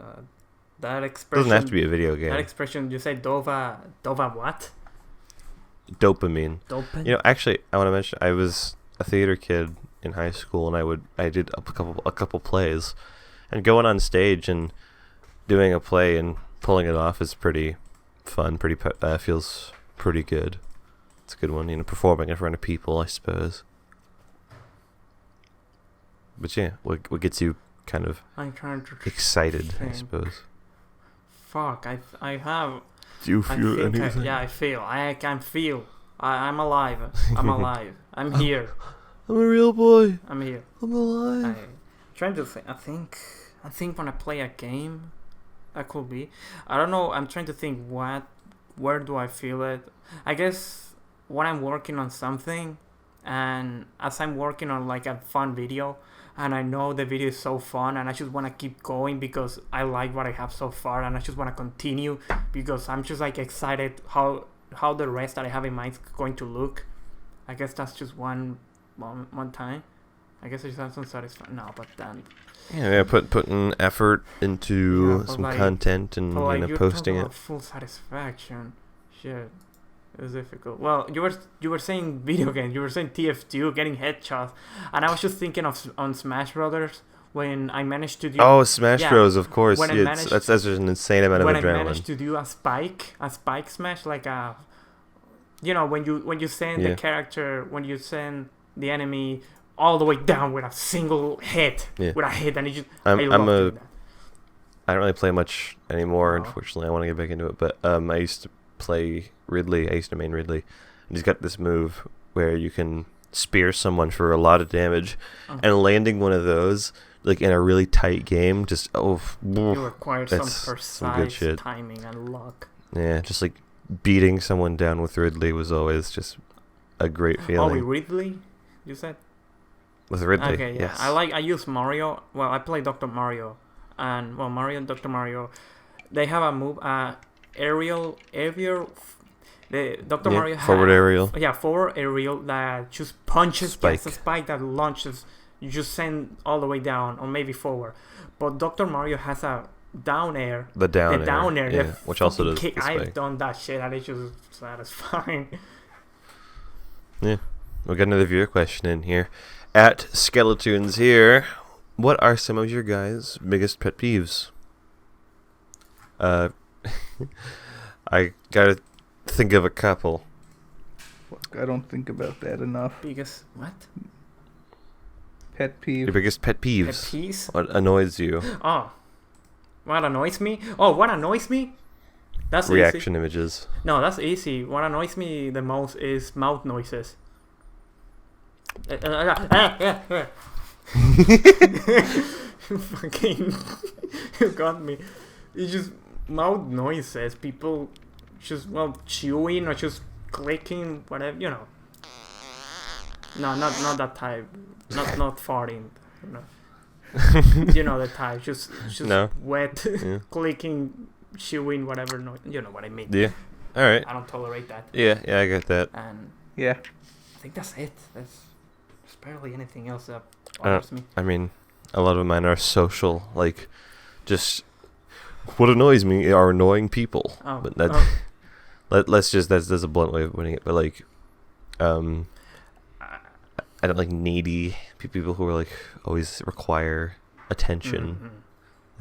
that expression
Doesn't have to be a video game.
That expression, you say dova what?
Dopamine.
Dopamine.
You know, actually, I want to mention I was a theater kid in high school, and I did a couple plays, and going on stage and doing a play and pulling it off is pretty fun. Feels pretty good. It's a good one, performing in front of people, I suppose. But yeah, what gets you kind of
I'm trying to
excited,
think.
I suppose.
Fuck, I have.
Do you feel anything?
I feel. I can feel. I'm alive. I'm alive. I'm here.
I'm a real boy.
I'm here.
I'm alive.
Trying to think. I think when I play a game, that could be. I don't know. I'm trying to think where do I feel it? I guess when I'm working on something, and as I'm working on like a fun video, and I know the video is so fun, and I just want to keep going because I like what I have so far, and I just want to continue because I'm just like excited how the rest that I have in mind is going to look. I guess that's just one time. I guess it sounds unsatisfying. No, but then.
Yeah, putting effort into
but
some
like,
content and
you're
posting
talking
it.
about full satisfaction. Shit. It was difficult. Well, you were saying video games. You were saying TF2 getting headshots, and I was just thinking of on Smash Brothers when I managed to do.
Oh, Smash Bros. Of course.
When I
Yeah,
managed-
that's an insane amount of
when
adrenaline.
I managed to do a spike smash, like a, when you send
Yeah.
the character, when you send the enemy all the way down with a single hit,
Yeah.
and it just
I'm
I love
a
doing that.
I don't really play much anymore,
No.
unfortunately. I want to get back into it, but I used to play Ridley. I used to main Ridley, and he's got this move where you can spear someone for a lot of damage, and landing one of those like in a really tight game, just
You require some
that's
precise
some good shit.
timing and luck.
yeah, just like beating someone down with Ridley was always just a great
Oh,
feeling.
with Ridley, you said?
With Ridley,
Okay, yeah.
yes.
I use Mario. Well, I play Dr. Mario, and Mario and Dr. Mario, they have a move, aerial. The Dr.
Yeah,
Mario
forward aerial.
Yeah, forward aerial that just punches.
Spike.
Yes, a spike that launches. You just send all the way down, or maybe forward. But Dr. Mario has a down air.
The down
The down air,
yeah,
the
which also
fucking
does
kick.
the
I've
spike.
done that shit, and it's just satisfying.
We'll get another viewer question in here. At Skeletoons here, what are some of your guys' biggest pet peeves? I gotta think of a couple.
Fuck, I don't think about that enough.
Biggest what?
Pet peeve.
Your biggest pet
Pet
peeves.
peeves?
What annoys you?
Oh, what annoys me? Oh, what annoys me? That's easy.
Reaction images.
No, that's easy. What annoys me the most is mouth noises. Fucking, you got me. It's just mouth noises. People just chewing or just clicking, whatever, you know. No, not that type. Not farting. You know. You know the type. Just
No.
wet,
Yeah.
clicking, chewing, whatever. No, you know what I mean.
Yeah. All right.
I don't tolerate that.
Yeah, I get that.
And
Yeah.
I think that's it. There's barely anything else that
I don't-
bothers me.
I mean, a lot of mine are social. Like, just what annoys me are annoying people.
Oh,
But that,
oh.
let's just that's a blunt way of putting it. But like, I don't like needy people who are like always require attention.
Mhm.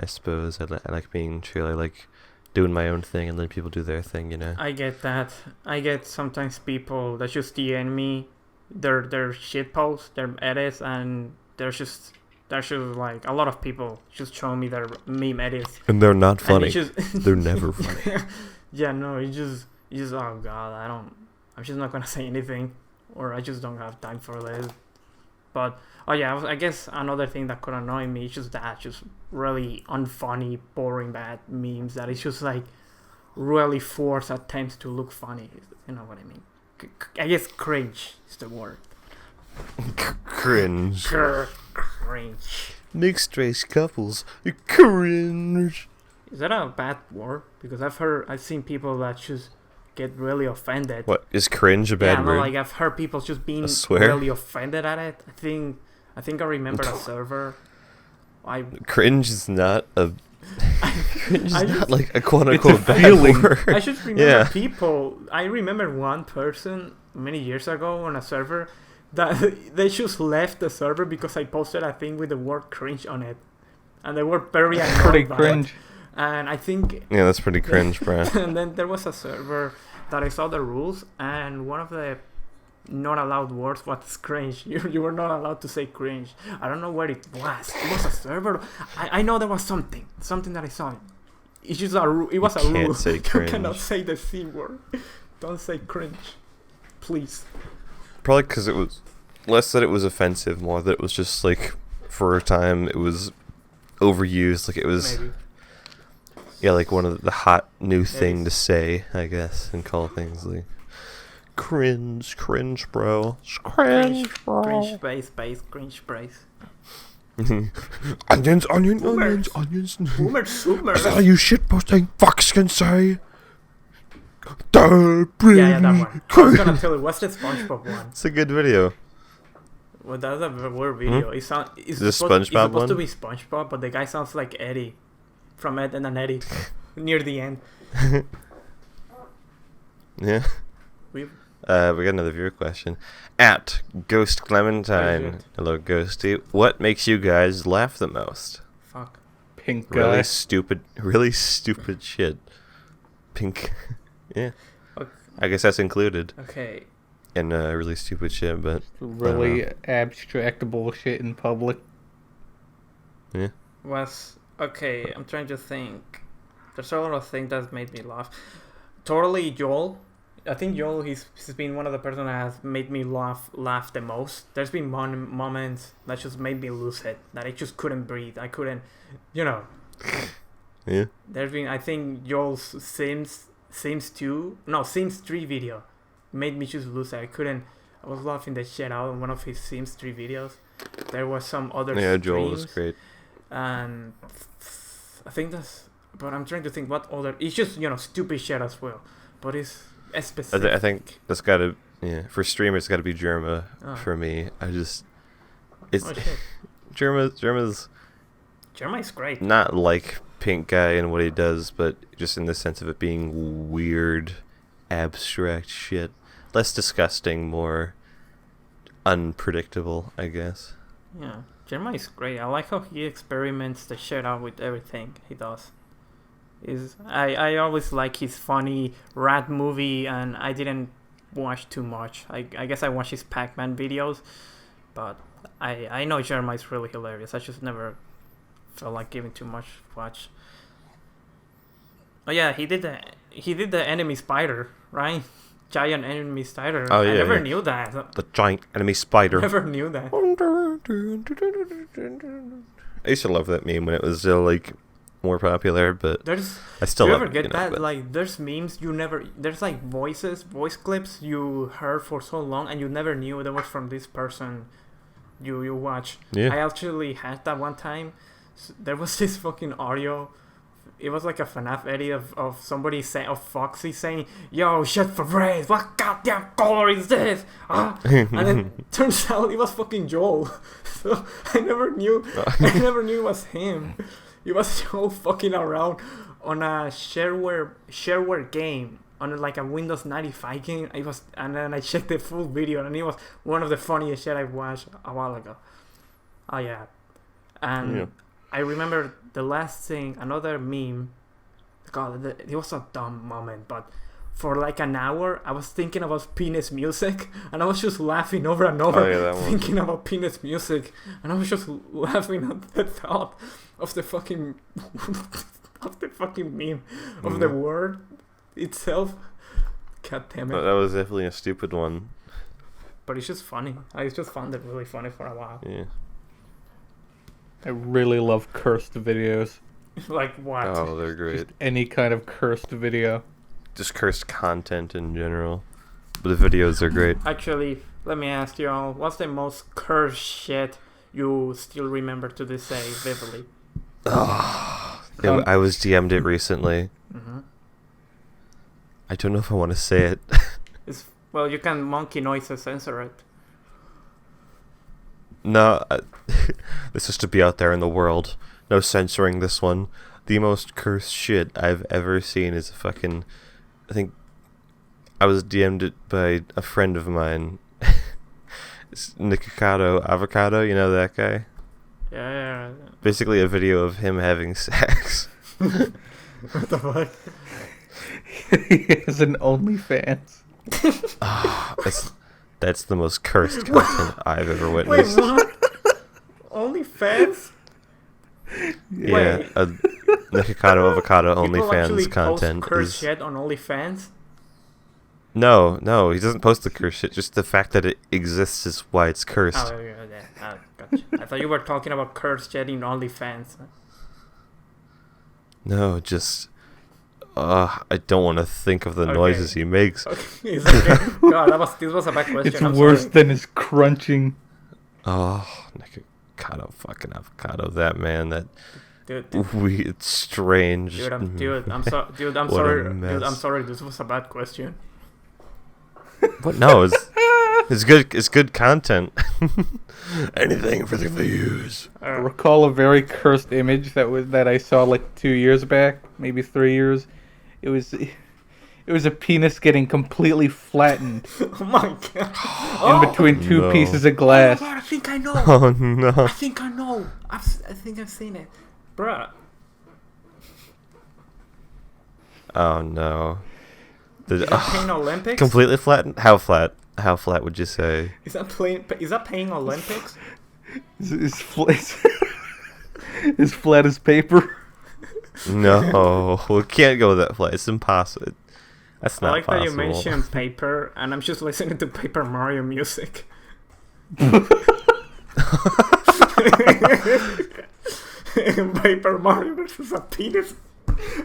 I suppose I like being chill. I like doing my own thing and then people do their thing. You know.
I get that. I get sometimes people that just DM me their shit posts, their edits, and there's just like a lot of people just showing me their meme edits.
And they're not
And
funny.
it's just
They're never funny.
yeah, no, it's just oh god, I'm just not gonna say anything, or I just don't have time for this. But oh yeah, I guess another thing that could annoy me is just really unfunny, boring, bad memes that it's just like really forced attempts to look funny. You know what I mean? I guess cringe is the word.
Cringe.
Cringe.
Mixed race couples. Cringe.
Is that a bad word? Because I've seen people that just get really offended.
What is cringe a bad
Yeah,
word?
no, like I've heard people just being
A swear?
really offended at it. I think I remember a server.
Cringe is not a. Cringe is
I
not
just-
like a quote
It's a
unquote bad
feeling.
word.
I just remember
Yeah.
people. I remember one person many years ago on a server that they just left the server because I posted a thing with the word cringe on it, and they were very annoyed
Pretty
by
cringe.
it. And I think,
Yeah, that's pretty cringe, bro.
and then there was a server that I saw the rules, and one of the not allowed words was cringe. You were not allowed to say cringe. I don't know where it was. It was a server. I know there was something that I saw. It's just it was a
You can't
rule.
say
You cannot
cringe.
say the C word. Don't say cringe, please.
Probably because it was less that it was offensive, more that it was just like for a time it was overused. Like it was,
Maybe.
yeah, like one of the hot new thing
is.
to say, I guess, and call things like cringe, bro, cringe,
Cringe space, cringe space.
onions,
Boomers.
onions.
Boomer,
Is that how
super.
you shitposting fucks can say?
Yeah, that one. I was gonna tell you, what's the SpongeBob one?
It's a good video.
Well, that's a weird video. It's
The
supposed
SpongeBob
to
one?
be SpongeBob, but the guy sounds like Eddie from Ed and Eddie near the end.
Yeah.
We
We got another viewer question. At Ghost
Oh,
Clementine.
shit.
Hello, Ghosty. What makes you guys laugh the most?
fuck.
Pink guy.
Really stupid shit. Pink. Yeah.
Okay.
I guess that's included
Okay.
in really stupid shit, but
Really abstract bullshit in public.
yeah.
Was okay. I'm trying to think. There's a lot of things that made me laugh. Totally, Joel. I think Joel, he's been one of the person that has made me laugh the most. There's been moments that just made me lose it. That I just couldn't breathe. I couldn't,
Yeah.
There's been, I think, Joel's Sims 3 video made me just lose it. I was laughing the shit out in one of his Sims 3 videos. There was some other
Yeah, Joel was
streams,
great.
and I think that's, but I'm trying to think what other, it's just, stupid shit as well, but it's specific.
I think that's gotta, for streamers, it's gotta be Germa for me. It's
Oh shit,
Germa's
Jeremy's great.
not like Pink Guy and what he does, but just in the sense of it being weird, abstract shit. Less disgusting, more unpredictable, I guess.
Yeah, Jeremy's great. I like how he experiments the shit out with everything he does. I always like his funny rat movie, and I didn't watch too much. I guess I watched his Pac-Man videos, but I know Jeremy's really hilarious. I just never felt like giving too much watch. Oh yeah, he did the enemy spider, right? Giant enemy spider.
Oh, yeah,
I never
yeah.
knew that.
The giant enemy spider.
Never knew that.
I used to love that meme when it was still like more popular, but
There's
I still
do you
love
ever
it.
get that?
But
Like, there's memes there's like voice clips you heard for so long and you never knew that was from this person you watch.
yeah.
I actually had that one time. There was this fucking audio. It was like a FNAF edit of somebody saying, of Foxy saying, "Yo, shit for brains, what goddamn color is this?" And then turns out it was fucking Joel. So I never knew it was him. It was Joel fucking around on a shareware game, on like a Windows 95 game. And then I checked the full video, and it was one of the funniest shit I watched a while ago. Oh yeah, and
Yeah.
I remember the last thing, another meme. God, it was a dumb moment, but for like an hour, I was thinking about penis music, and I was just laughing over and over,
Oh, yeah, that one.
thinking about penis music, and I was just laughing at the thought of the fucking meme of the word itself. God damn it!
That was definitely a stupid one.
But it's just funny. I just found it really funny for a while.
Yeah.
I really love cursed videos.
Like what?
Oh, they're great.
Just any kind of cursed video.
Just cursed content in general. But the videos are great.
Actually, let me ask you all, what's the most cursed shit you still remember to this day vividly?
I was DM'd it recently.
Mm-hmm.
I don't know if I want to say it.
Well, you can monkey noises censor it.
No, this is to be out there in the world. No censoring this one. The most cursed shit I've ever seen is I think I was DM'd it by a friend of mine. It's Nikocado Avocado, you know that guy?
Yeah.
Basically a video of him having sex.
What the fuck?
He has an OnlyFans.
That's the most cursed content I've ever
Wait,
witnessed.
what? OnlyFans?
Yeah,
Wait.
Nikocado Avocado
People actually
OnlyFans content
post cursed
is...
shit on OnlyFans?
No, he doesn't post the cursed shit. Just the fact that it exists is why it's cursed.
Oh, yeah. Gotcha. I thought you were talking about cursed shit in OnlyFans.
No, just... I don't want to think of the
Okay.
noises he makes.
Okay. It's okay. God, this was a bad question.
It's
I'm
worse
sorry.
than his crunching.
Oh, Nikocado fucking Avocado, that man, that
Dude,
weird, strange...
I'm
What a
sorry.
mess.
Dude, I'm sorry. This was a bad question.
What? No, It's good. It's good content. Anything for the views.
I recall a very cursed image that I saw like 2 years back, maybe 3 years. It was a penis getting completely flattened
Oh my god.
in between two
No.
pieces of
Oh
glass.
my god, I think I know.
Oh no.
I think I know. I think I've seen it. Bruh.
Oh no.
Is that paying Olympics?
Completely flattened? How flat? How flat would you say?
Is that paying Olympics?
It's as flat as paper.
No, we can't go that flat. It's impossible. That's
I
not
like
possible.
that you mentioned paper, and I'm just listening to Paper Mario music. Paper Mario versus a penis.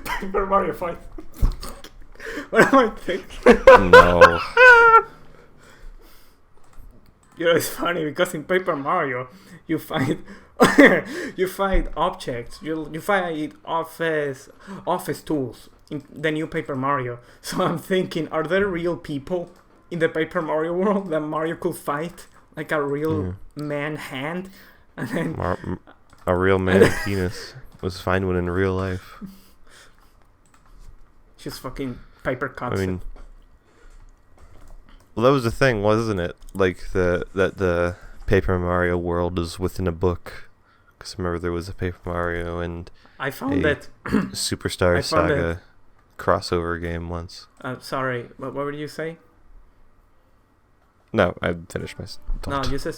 Paper Mario fight. What am I thinking?
No.
You know, it's funny because in Paper Mario, you find you find objects. You find office tools in the new Paper Mario. So I'm thinking, are there real people in the Paper Mario world that Mario could fight, like a real man hand, and then
A real man penis was fine one in real life.
just fucking paper cuts.
I mean, well, that was the thing, wasn't it? Like the Paper Mario world is within a book. Because remember, there was a Paper Mario and
I found that.
Superstar
I found
Saga crossover game once.
Sorry, what were you say?
No, I finished my
No,
thought.
you said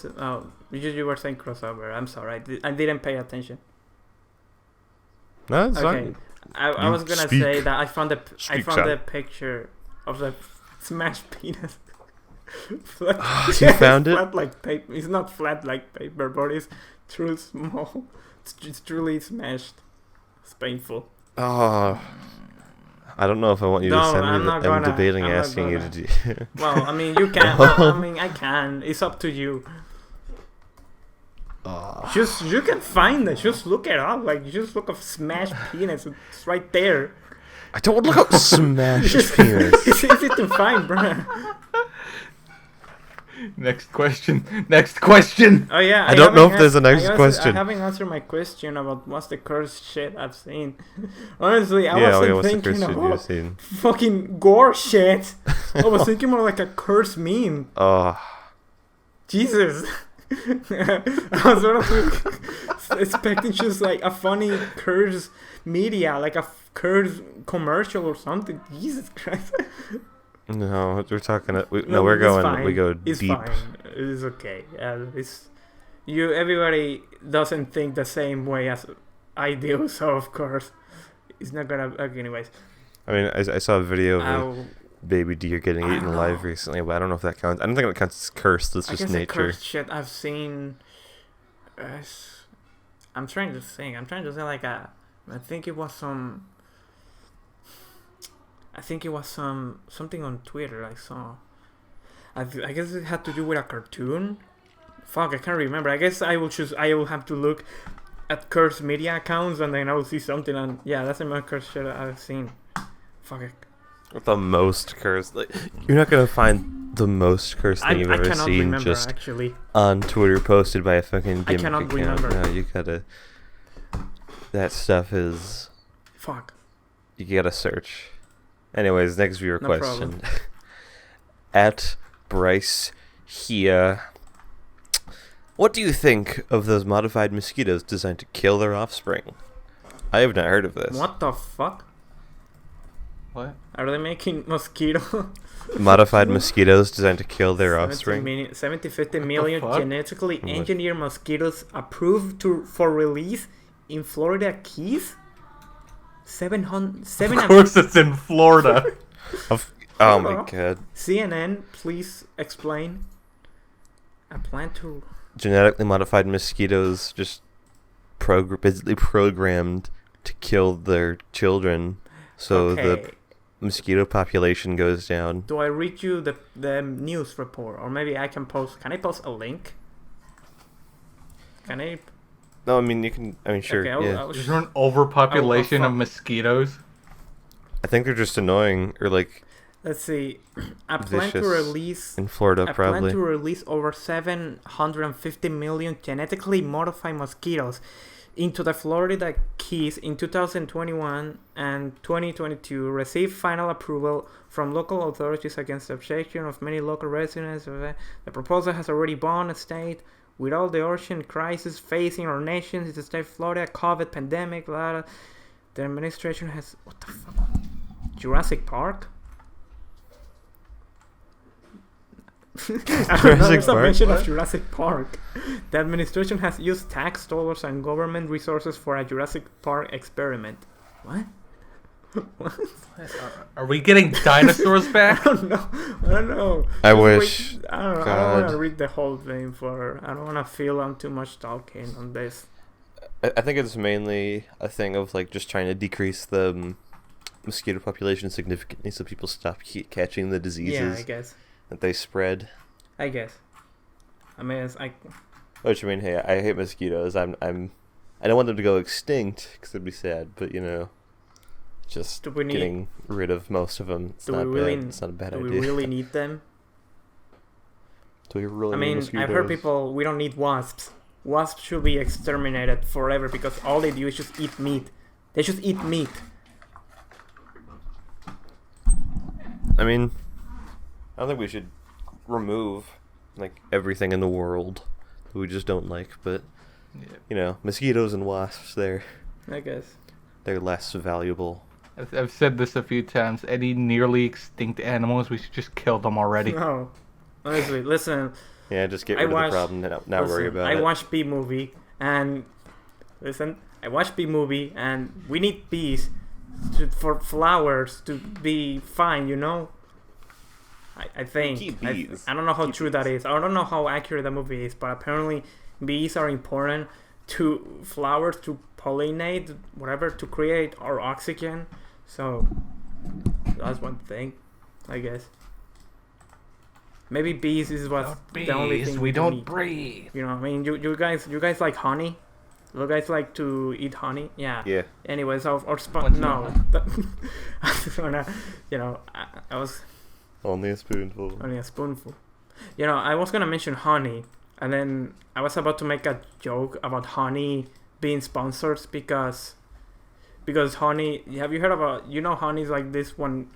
you were saying crossover. I'm sorry, I didn't pay attention.
No, it's
Okay,
fine.
I
You
was gonna
speak.
say that I found the
Speak,
the picture of the smashed penis. Flat,
You found it?
Flat like paper. It's not flat like paper, but it's truly small. It's truly smashed. It's painful.
Oh, I don't know if I want you to
No,
send me
I'm
that.
not
I'm
gonna-
debating
I'm not
asking you to
gonna.
do.
Well, I mean, you can. Well, I mean, I can. It's up to you. Just you can find it. Just look it up. Like you just look up smashed penis. It's right there.
I don't want to look up smashed penis.
It's easy to find, bruh.
Next question. Next question.
Oh yeah.
I don't know if
haven't
there's a
an-
next
I
question.
haven't answered my question about what's the cursed shit I've seen. Honestly, I
Yeah,
wasn't
what's the
thinking
Christian you've
about
seen?
fucking gore shit. I was thinking more like a curse meme.
Oh,
Jesus. I was sort of expecting just like a funny curse media, like a curse commercial or something. Jesus Christ.
no, we're talking. No,
No,
we're
it's
going.
fine.
We go
It's
deep.
fine. It's okay. It's you. Everybody doesn't think the same way as I do, so of course it's not gonna. Okay, anyways,
I mean, I saw a video of a
I'll,
baby deer getting
I
eaten
don't
alive
know.
recently, but I don't know if that counts. I don't think that counts as cursed. It's
I
just
guess the
nature.
cursed shit I've seen. I'm trying to think. I'm trying to say like a. I think it was some. I think it was something on Twitter I saw. I guess it had to do with a cartoon. Fuck, I can't remember. I guess I will have to look at cursed media accounts and then I will see something and yeah, that's the most cursed shit I've seen. Fuck it.
The most cursed. Like, you're not gonna find the most cursed thing you've
I
ever
cannot
seen
remember
just
actually.
on Twitter, posted by a fucking gimmick
cannot
account.
remember.
No, you gotta. That stuff is.
Fuck.
You gotta search. Anyways, next viewer
No
question. At Bryce here. What do you think of those modified mosquitoes designed to kill their offspring? I have not heard of this.
What the fuck?
What?
Are they making mosquito?
Modified mosquitoes designed to kill their offspring?
50 million
fuck?
genetically
What?
engineered mosquitoes approved for release in Florida Keys? 700.
Of course, it's in Florida.
Oh my god.
CNN, please explain. I plan to.
Genetically modified mosquitoes just basically programmed to kill their children, so the
Okay.
mosquito population goes down.
Do I read you the news report, or maybe I can post? Can I post a link? Can I?
No, I mean you can. I mean sure.
Okay,
Yeah.
Is there an overpopulation of mosquitoes?
I think they're just annoying, or like
Let's see. I plan to
Vicious
release.
in Florida,
I
probably.
plan to release over 750 million genetically modified mosquitoes into the Florida Keys in 2021 and 2022. Received final approval from local authorities against the objection of many local residents. The proposal has already bound a state with all the urgent crisis facing our nation. It's the state of Florida, COVID pandemic. The administration has what the fuck? Jurassic Park.
Jurassic
There's a
Park?
mention
What?
of Jurassic Park. The administration has used tax dollars and government resources for a Jurassic Park experiment. What? What?
Are we getting dinosaurs back?
I don't know.
I
Just
wish.
wait. I don't know. I don't
God.
want to read the whole thing I don't want to feel I'm too much talking on this.
I think it's mainly a thing of like just trying to decrease the mosquito population significantly, so people stop catching the diseases
Yeah, I guess.
that they spread.
I guess. I mean, it's like.
Which I mean, hey, I hate mosquitoes. I don't want them to go extinct because it'd be sad. But just
Do we need-
getting rid of most of them. It's
Do
not
we really-
bad. It's not a bad
Do
idea.
we really need them?
Do we really
I
need
mean,
mosquitoes?
I've heard people, we don't need wasps. Wasps should be exterminated forever because all they do is just eat meat. They just eat meat.
I mean, I don't think we should remove like everything in the world that we just don't like. But mosquitoes and wasps, they're
I guess.
less valuable.
I've said this a few times. Any nearly extinct animals, we should just kill them already.
No. Honestly, listen.
Yeah, just get
I
rid of
watched-
the problem and not worry
Listen,
about
I
it.
watched B-movie and... Listen, I watched B-movie and we need bees for flowers to be fine, I think.
Keep bees.
I don't know how
Keep
true that is. I don't know how accurate the movie is, but apparently bees are important to flowers to pollinate, whatever, to create our oxygen. So that's one thing, I guess. Maybe bees is what's the only thing
we
do
don't
need.
breathe.
I mean, you guys like honey? You guys like to eat honey? Yeah.
Yeah.
Anyways, or
Once
no. I was
Only a spoonful.
only a spoonful. I was gonna mention honey, and then I was about to make a joke about honey being sponsors because honey. Have you heard about? Honey is like this one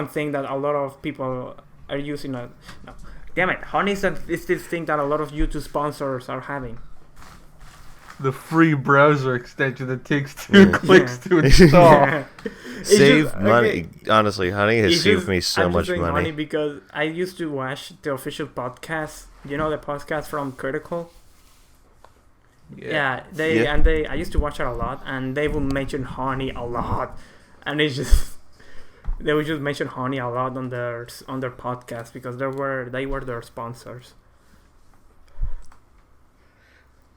thing that a lot of people are using. No, damn it, honey is this thing that a lot of YouTube sponsors are having.
The free browser extension that takes 2 clicks to install.
It's
Save
just-
money.
okay.
Honestly, honey has
It's
saved
just-
me so
I'm
much
just saying
money.
because I used to watch the official podcast. The podcast from Critical. Yeah, I used to watch it a lot, and they would mention honey a lot, and they would just mention honey a lot on their podcast because they were their sponsors.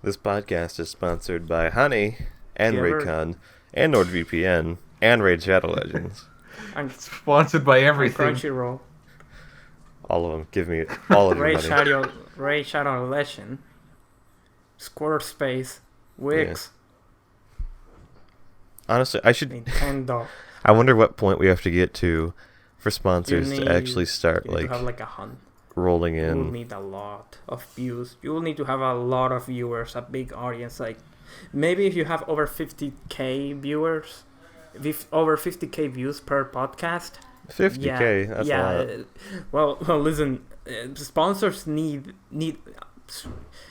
This podcast is sponsored by Honey and
Yeah, we're-
Raycon and NordVPN and Raid Shadow Legends.
And
Sponsored by everything.
Crunchyroll,
All of them. Give me all of your
Raid
money.
Shadow Legend, Squarespace, Wix,
Honestly, I should.
Nintendo.
I wonder what point we have to get to for sponsors
You
to actually start
You need
like
to have like a hunt.
rolling
You will
in.
need a lot of views. You will need to have a lot of viewers, a big audience. Like maybe if you have over 50k viewers, over 50k views per podcast.
50k. That's a lot.
Well, listen. Sponsors need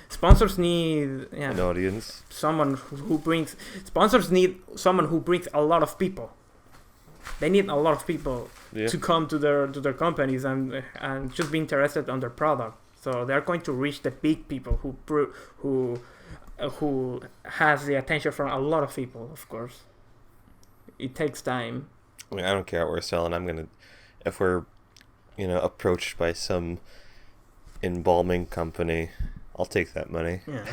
sponsors need
An audience.
someone who brings. Sponsors need someone who brings a lot of people. They need a lot of people
Yeah.
to come to their companies and just be interested on their product. So they're going to reach the big people who has the attention from a lot of people. Of course, it takes time.
I mean, I don't care what we're selling. If we're, approached by some embalming company, I'll take that money.
Yeah.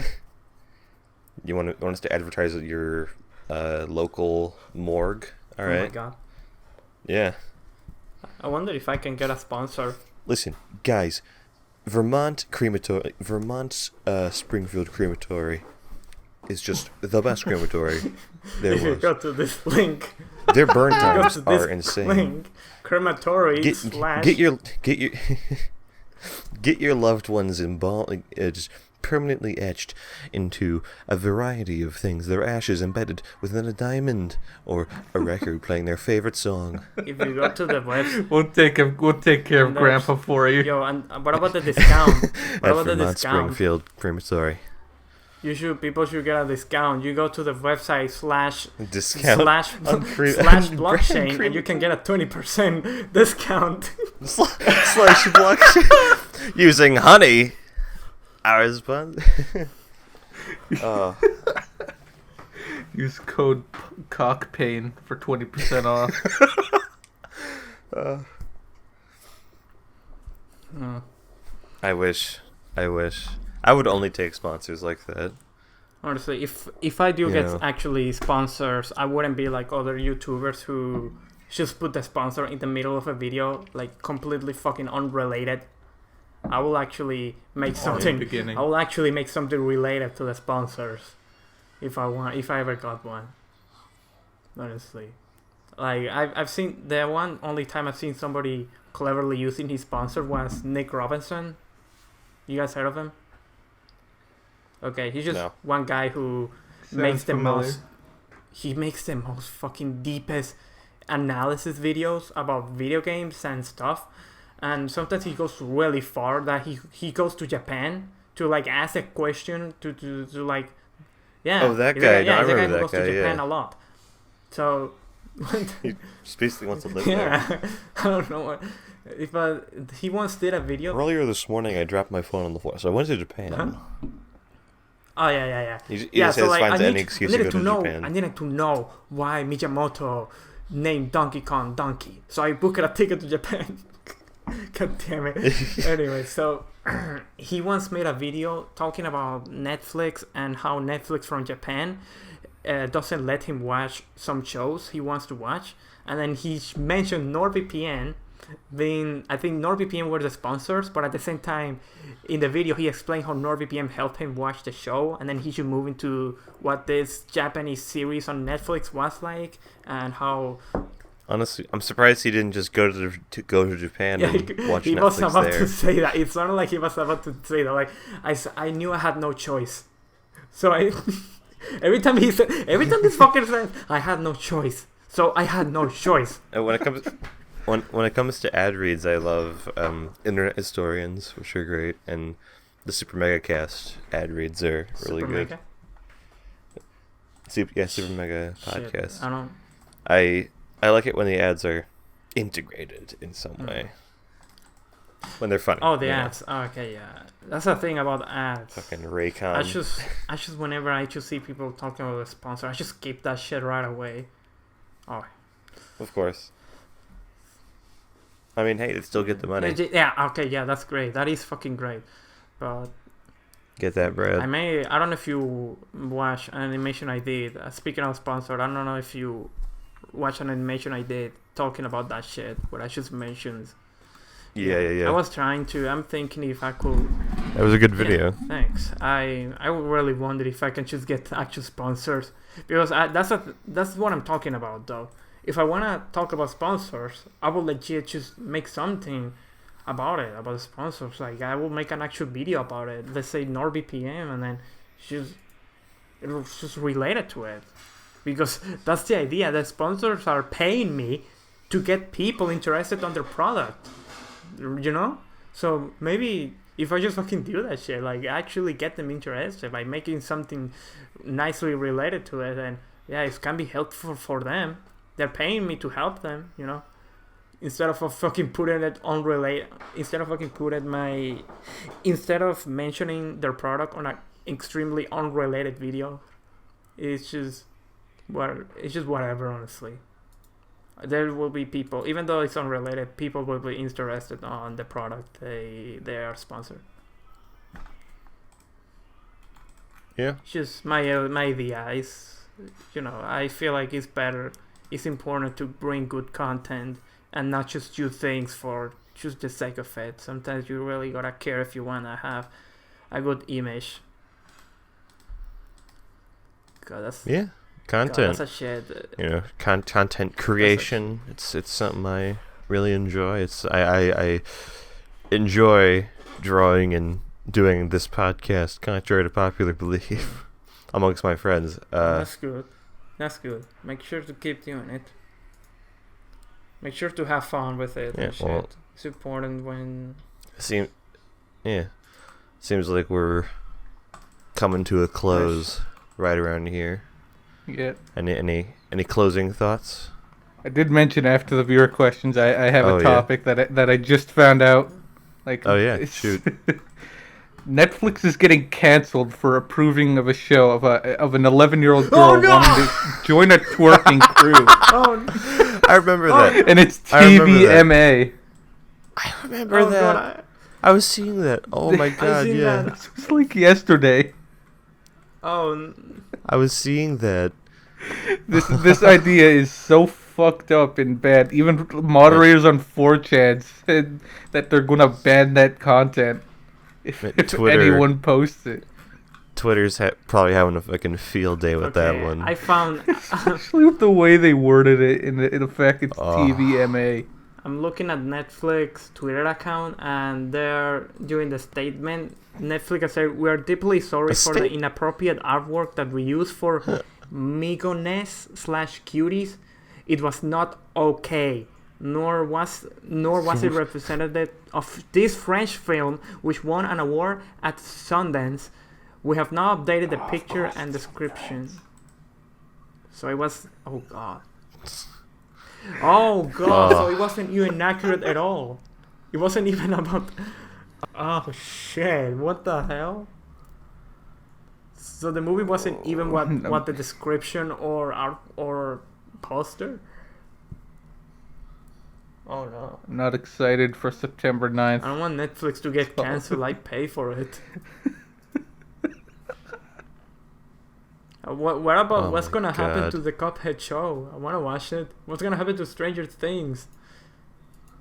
You want us to advertise at your local morgue? All
Oh my
right.
god.
Yeah.
I wonder if I can get a sponsor.
Listen, guys, Vermont's Springfield Crematory is just the best crematory there
If you
was.
go to this link,
Their burn
Go
times
to this
are insane.
link, crematory
Get your get your loved ones just permanently etched into a variety of things. Their ashes embedded within a diamond or a record playing their favorite song.
If you go to the website,
We'll take care of
And
Grandpa for you.
yo, and what about the discount? What
At
about the
Vermont
discount?
Springfield Crematory.
People should get a discount. You go to the website
Discount
slash
on
slash
on
blockchain,
brand
and you can get a 20% discount.
slash blockchain using honey. Our sponsor. Oh.
Use code COCKPAIN for 20% off.
I wish. I would only take sponsors like that.
Honestly, if I do
You
get
know.
actually sponsors, I wouldn't be like other YouTubers who just put the sponsor in the middle of a video, like completely fucking unrelated. I will actually make something.
Beginning.
I will actually make something related to the sponsors, if I ever got one. Honestly, like I've seen the only time I've seen somebody cleverly using his sponsor was Nick Robinson. You guys heard of him? Okay, he's just
No.
one guy who makes the most. He makes the most fucking deepest analysis videos about video games and stuff. And sometimes he goes really far that he goes to Japan to like ask a question to like, yeah.
Oh, that
he's
guy.
a-
No, I
he's a guy
remember
who goes
that guy,
to Japan
yeah.
a lot. So,
He just basically wants to live there.
yeah, I don't know what. If he once did a video.
Earlier this morning, I dropped my phone on the floor, so I went to Japan.
Huh? Oh yeah.
He
Yeah,
just
so like
finds
I
any excuse to go to
know.
Japan.
I needed to know why Miyamoto named Donkey Kong Donkey. So I booked a ticket to Japan. God damn it. Anyway, so he once made a video talking about Netflix and how Netflix from Japan doesn't let him watch some shows he wants to watch. And then he mentioned NordVPN being, I think NordVPN were the sponsors, but at the same time, in the video, he explained how NordVPN helped him watch the show, and then he should move into what this Japanese series on Netflix was like, and how
Honestly, I'm surprised he didn't just go to Japan
yeah,
and watch
he
Netflix
was about
there.
to say that. It sounded like he was about to say that. Like I knew I had no choice, so I every time this fucker said I had no choice, so I had no choice.
When it comes to ad reads, I love Internet Historians, which are great, and the Super Mega Cast ad reads are really
Super
good.
Mega?
Super Mega
Shit,
Podcast.
I don't.
I like it when the ads are integrated in some way. When they're funny.
Oh, the
you know.
ads. Oh, okay, yeah. That's the thing about ads.
Fucking Raycon.
I just whenever I just see people talking about a sponsor, I just skip that shit right away. Oh.
Of course. I mean, hey, they still get the money.
Yeah. Okay. Yeah. That's great. That is fucking great. But
Get that bread.
I don't know if you watch an animation I did. Speaking of sponsored, I don't know if you watch an animation I did talking about that shit. What I just mentioned.
Yeah.
I was trying to. I'm thinking if I could.
That was a good video.
Yeah, thanks. I really wondered if I can just get actual sponsors, because that's what I'm talking about though. If I wanna talk about sponsors, I will legit just make something about it, about the sponsors. Like I will make an actual video about it. Let's say NordVPN, and then it'll just related to it, because that's the idea. The sponsors are paying me to get people interested on their product. You know, so maybe if I just fucking do that shit, like actually get them interested by making something nicely related to it, and yeah, it can be helpful for them. They're paying me to help them, you know. Instead of fucking putting it unrelated, instead of mentioning their product on an extremely unrelated video, it's just whatever. Honestly, there will be people, even though it's unrelated, people will be interested on the product they are sponsored.
Yeah.
It's just my idea is, you know, I feel like it's better. It's important to bring good content and not just do things for just the sake of it. Sometimes you really gotta care if you wanna have a good image. God, that's
Yeah. content.
That's a shit.
You know, content creation. It's something I really enjoy. I enjoy drawing and doing this podcast, contrary to popular belief amongst my friends.
That's good. That's good. Make sure to keep doing it. Make sure to have fun with it.
Yeah,
and shit.
well,
It's important when.
seems like we're coming to a close right around here.
Yeah.
Any closing thoughts?
I did mention after the viewer questions, I have
Oh,
a
yeah.
topic that I just found out. Like,
Oh yeah, shoot.
Netflix is getting canceled for approving of a show of an 11-year-old girl
Oh, no!
wanting to join a twerking crew,
Oh,
I remember that.
and it's
I remember that.
TVMA.
I remember
oh
that.
God.
I was seeing that. Oh my god,
seen
yeah.
that.
This was like yesterday.
I was seeing that.
This idea is so fucked up and bad. Even moderators on 4chan said that they're gonna ban that content if
Twitter-
anyone posts it.
Twitter's probably having a fucking field day with that
Okay,
one.
I found.
Especially with the way they worded it in effect, it's
Oh.
TVMA.
I'm looking at Netflix Twitter account, and they're doing the statement. Netflix has said, "We are deeply sorry
A
for the inappropriate artwork that we used for Migones/Cuties. It was not okay, nor was it representative of this French film, which won an award at Sundance. We have now updated the picture and description." So it was. Oh god. Oh god, so it wasn't even accurate at all. It wasn't even about. Oh shit, what the hell? So the movie wasn't even what the description or art or poster? Oh no.
I'm not excited for September 9th.
I don't want Netflix to get cancelled, I pay for it. What about
Oh
what's
my
gonna happen
God.
to the Cuphead show? I wanna watch it. What's gonna happen to Stranger Things?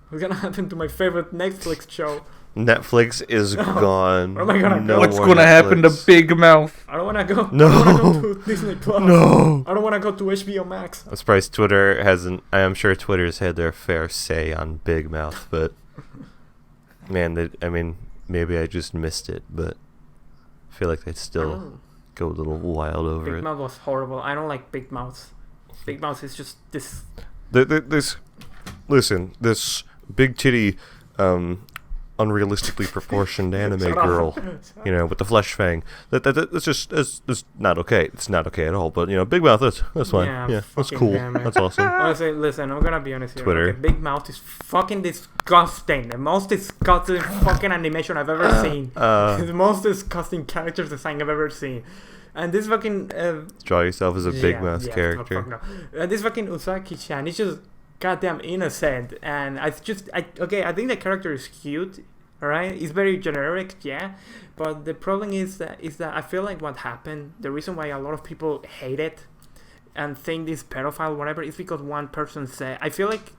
What's gonna happen to my favorite Netflix show?
Netflix is gone.
Where am I gonna go?
No
What's
more
gonna happen to
Netflix.
Big Mouth?
I don't wanna go.
No.
I don't wanna go to Disney Plus.
No.
I don't wanna go to HBO Max.
I'm surprised Twitter hasn't. I am sure Twitter's had their fair say on Big Mouth, but man, I mean, maybe I just missed it, but I feel like they'd still
Oh.
go a little wild over
Big
it.
Mouth was horrible. I don't like Big Mouths. Big Mouth is just this.
This big titty, unrealistically proportioned anime
Shut up.
girl, you know, with the flesh fang. That's not okay. It's not okay at all. But you know, Big Mouth, that's fine.
Yeah,
Yeah, that's
fucking
cool.
damn it.
That's awesome.
Honestly, listen, I'm gonna be honest here.
Twitter.
Okay, Big Mouth is fucking disgusting. The most disgusting fucking animation I've ever seen. The most disgusting character design I've ever sing. And this fucking
Draw yourself as a Big
yeah,
Mouth
yeah,
character.
fuck no. This fucking Usaki-chan is just goddamn innocent, and I think the character is cute. All right, it's very generic, yeah. But the problem is that I feel like what happened, the reason why a lot of people hate it and think this pedophile whatever is because one person said. I feel like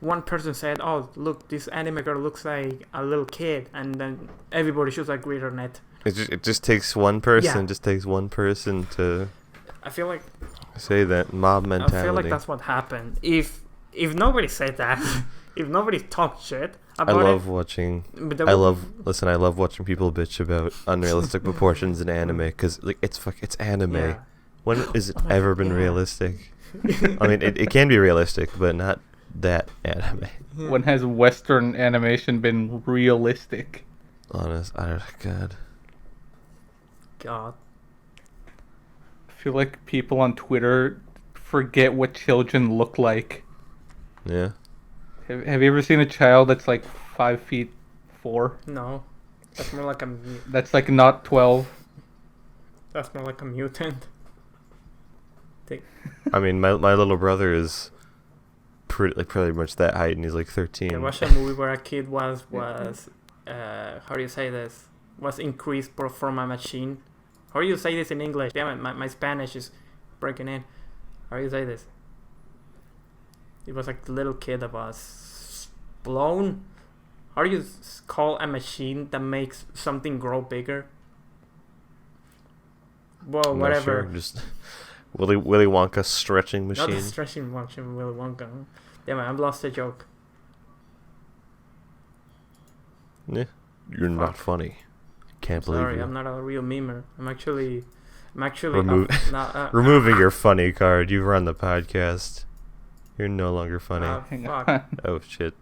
one person said, "Oh, look, this anime girl looks like a little kid," and then everybody should agree on it.
It just takes one person.
Yeah.
Just takes one person to
I feel like
say that mob mentality.
I feel like that's what happened. If nobody said that, if nobody talked shit
I
about
love
it,
watching.
but there
I
would-
love watching people bitch about unrealistic proportions in anime because like it's anime.
Yeah.
When has it
Oh my
ever
God,
been
yeah.
realistic? I mean, it can be realistic, but not that anime.
When has Western animation been realistic?
Honest, God.
God.
I feel like people on Twitter forget what children look like.
Yeah.
Have you ever seen a child that's like 5'4"?
No, that's more like
That's like not 12.
that's more like a mutant.
I mean, my little brother is pretty much that height, and he's like 13.
I watched a movie where a kid was how do you say this? Was increased from a machine. How do you say this in English? Damn it, my Spanish is breaking in. How do you say this? It was like the little kid that was blown. How do you call a machine that makes something grow bigger? Well,
I'm not
whatever.
sure, just Willy Wonka stretching
Not
machine.
the stretching machine, Willy Wonka. Damn it, I've lost the joke.
Yeah, you're not
Fuck.
funny. Can't believe
Sorry,
you.
I'm not a real memer. I'm actually
Removing your funny card. You've run the podcast. You're no longer funny.
Hang
fuck.
on.
Oh shit.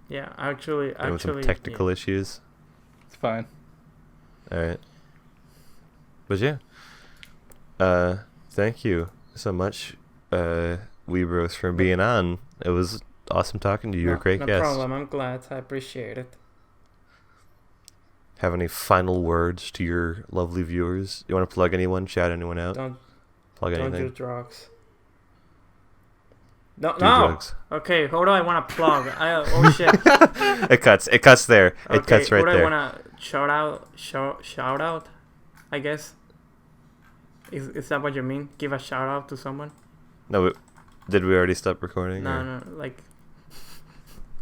Yeah, actually,
There was some technical issues.
It's fine.
All right. But yeah. Thank you so much, Weebros, for being on. It was awesome talking to you. You're a great
no
guest.
problem. I'm glad. I appreciate it.
Have any final words to your lovely viewers? You want to plug anyone? Shout anyone out?
Don't
Plug
don't
anything?
do drugs. No,
Do
no.
drugs.
Okay, who do I want to plug? Oh shit.
It cuts. It cuts there.
Okay,
It cuts right
who do
there.
I want to shout out? I guess. Is that what you mean? Give a shout out to someone?
No, did we already stop recording?
No,
or-
no. Like,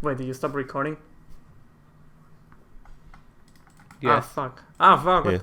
wait, did you stop recording?
Yeah.
Ah fuck. Ah fuck.
Yeah.